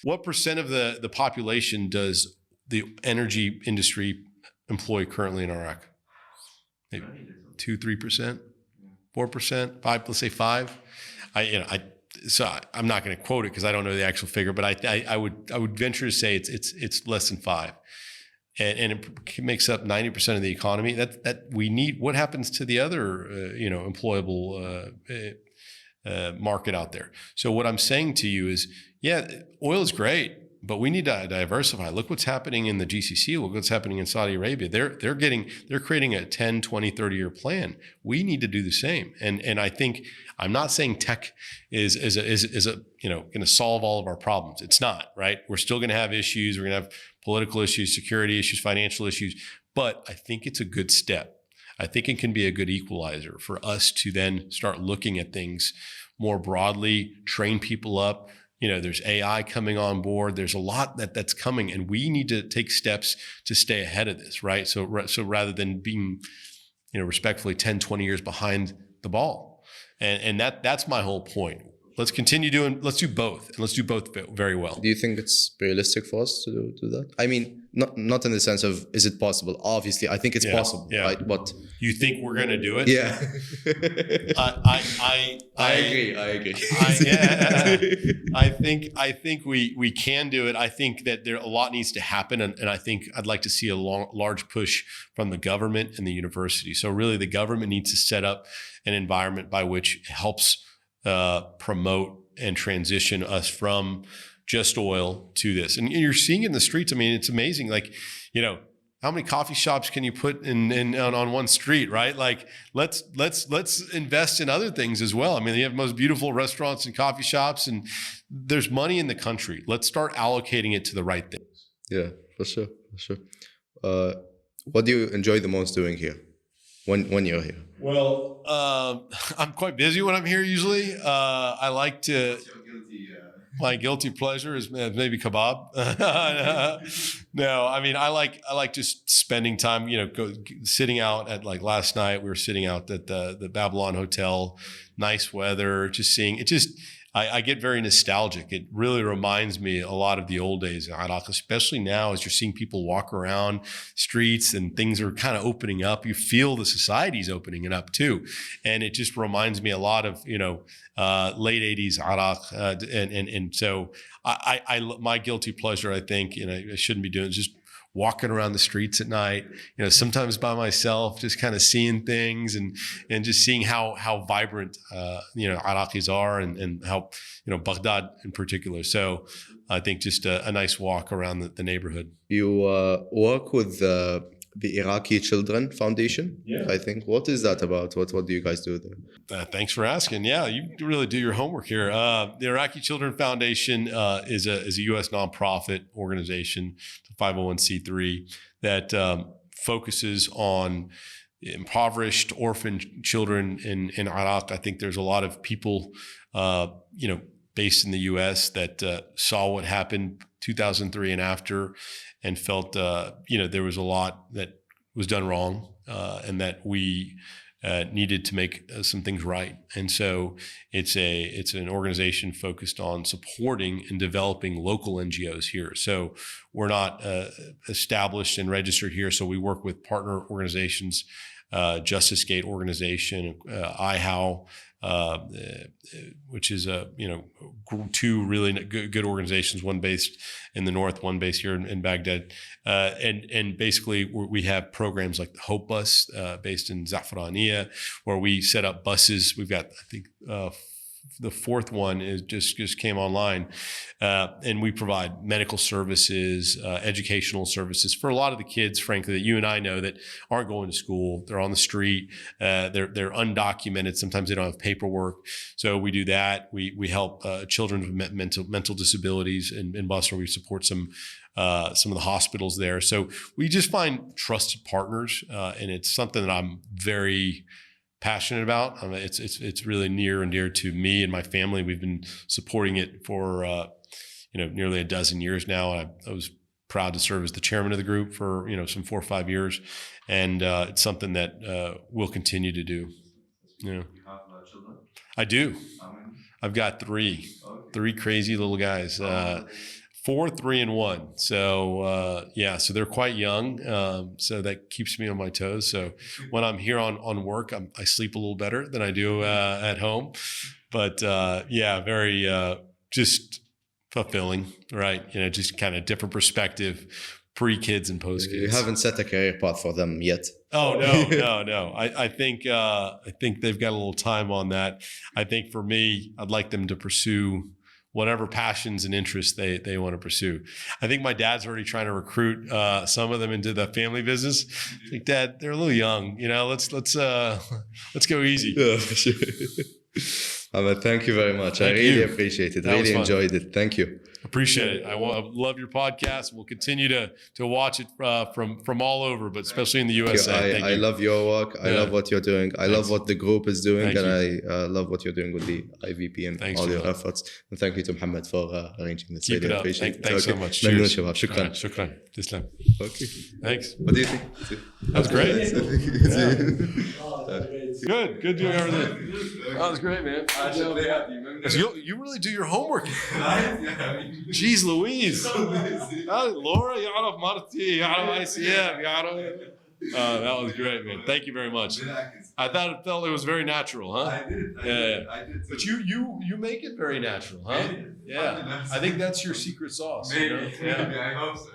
what percent of the population does the energy industry employ currently in Iraq? Maybe 2-3%, 4%, 5. Let's say 5. So I'm not going to quote it because I don't know the actual figure, but I would venture to say it's less than 5, and it makes up 90% of the economy. That we need. What happens to the other employable market out there? So what I'm saying to you is, oil is great, but we need to diversify. Look what's happening in the GCC. Look what's happening in Saudi Arabia. They're creating a 10, 20, 30-year plan. We need to do the same. And I think, I'm not saying tech is going to solve all of our problems. It's not, right? We're still going to have issues. We're going to have political issues, security issues, financial issues. But I think it's a good step. I think it can be a good equalizer for us to then start looking at things more broadly, train people up. There's AI coming on board. There's a lot that's coming, and we need to take steps to stay ahead of this, right? So rather than being, respectfully 10, 20 years behind the ball. And that's my whole point. Let's do both, and let's do both very well. Do you think it's realistic for us to do that? I mean, not in the sense of, is it possible? Obviously, I think it's possible, right? But you think we're going to do it? Yeah. I agree. I think we can do it. I think that a lot needs to happen, and I think I'd like to see a large push from the government and the university. So really, the government needs to set up an environment by which helps promote and transition us from just oil to this. And you're seeing it in the streets. I mean, it's amazing. Like, how many coffee shops can you put on one street, right? Like, let's invest in other things as well. I mean, you have the most beautiful restaurants and coffee shops, and there's money in the country. Let's start allocating it to the right things. Yeah, for sure. What do you enjoy the most doing here when you're here? Well, I'm quite busy when I'm here usually. I like to... My guilty pleasure is maybe kebab. No, I mean, I like just spending time, sitting out at, like last night, we were sitting out at the Babylon Hotel, nice weather, just seeing it. I get very nostalgic. It really reminds me a lot of the old days in Iraq, especially now as you're seeing people walk around streets and things are kind of opening up. You feel the society's opening it up too. And it just reminds me a lot of, late 80s Iraq. And so my guilty pleasure, I think, I shouldn't be doing, is just walking around the streets at night, sometimes by myself, just kind of seeing things and just seeing how vibrant, Iraqis are and how, Baghdad in particular. So I think just a nice walk around the neighborhood. You work with the Iraqi Children Foundation, I think. What is that about? What do you guys do there? Thanks for asking. Yeah, you really do your homework here. The Iraqi Children Foundation is a U.S. nonprofit organization, 501c3, that focuses on impoverished, orphaned children in Iraq. I think there's a lot of people, based in the U.S. that saw what happened 2003 and after, and felt, there was a lot that was done wrong, and that we needed to make some things right. And so it's an organization focused on supporting and developing local NGOs here. So we're not established and registered here. So we work with partner organizations, Justice Gate organization, IHOW, which is two really good organizations, one based in the north, one based here in Baghdad, and basically we have programs like the Hope Bus, based in Za'faraniya, where we set up buses. We've got, I think, the fourth one is just came online, and we provide medical services, educational services for a lot of the kids, frankly, that you and I know that aren't going to school. They're on the street. They're undocumented. Sometimes they don't have paperwork. So we do that. We help children with mental disabilities in Basra. We support some of the hospitals there. So we just find trusted partners, and it's something that I'm very passionate about. It's really near and dear to me and my family. We've been supporting it for nearly a dozen years now. I was proud to serve as the chairman of the group for some 4 or 5 years, and it's something that we'll continue to do. You have children? I do. How many? I've got 3. Okay. 3 crazy little guys. 4, 3, and 1. So so they're quite young. So that keeps me on my toes. So when I'm here on work, I sleep a little better than I do at home. But very just fulfilling, right? Just kind of different perspective, pre-kids and post-kids. You haven't set a career path for them yet. Oh no. I think they've got a little time on that. I think for me, I'd like them to pursue whatever passions and interests they want to pursue. I think my dad's already trying to recruit some of them into the family business. Like, Dad, they're a little young, let's go easy. Yeah, for sure. Ahmed, thank you very much. I really appreciate it. Really enjoyed it. Thank you. Appreciate it. I love your podcast. We'll continue to watch it from all over, but especially in the USA. I love your work. I love what you're doing. I love what the group is doing, and I love what you're doing with the IVP and all your efforts. And thank you to Mohamed for arranging this. Keep really it up. appreciate it. Thanks so much. ممنون شباب. شكرا. شكرا. تسلم. Okay. Thanks. What do you think? That was great. Good doing everything. That was great, man. You really do your homework. Jeez Louise. Laura يعرف مرتي يعرف ICM يعرف. That was great, man. Thank you very much. I felt it was very natural, huh? I did. Yeah. I did. But you make it very natural, huh? Yeah. I think that's your secret sauce. Maybe. Yeah. I hope so.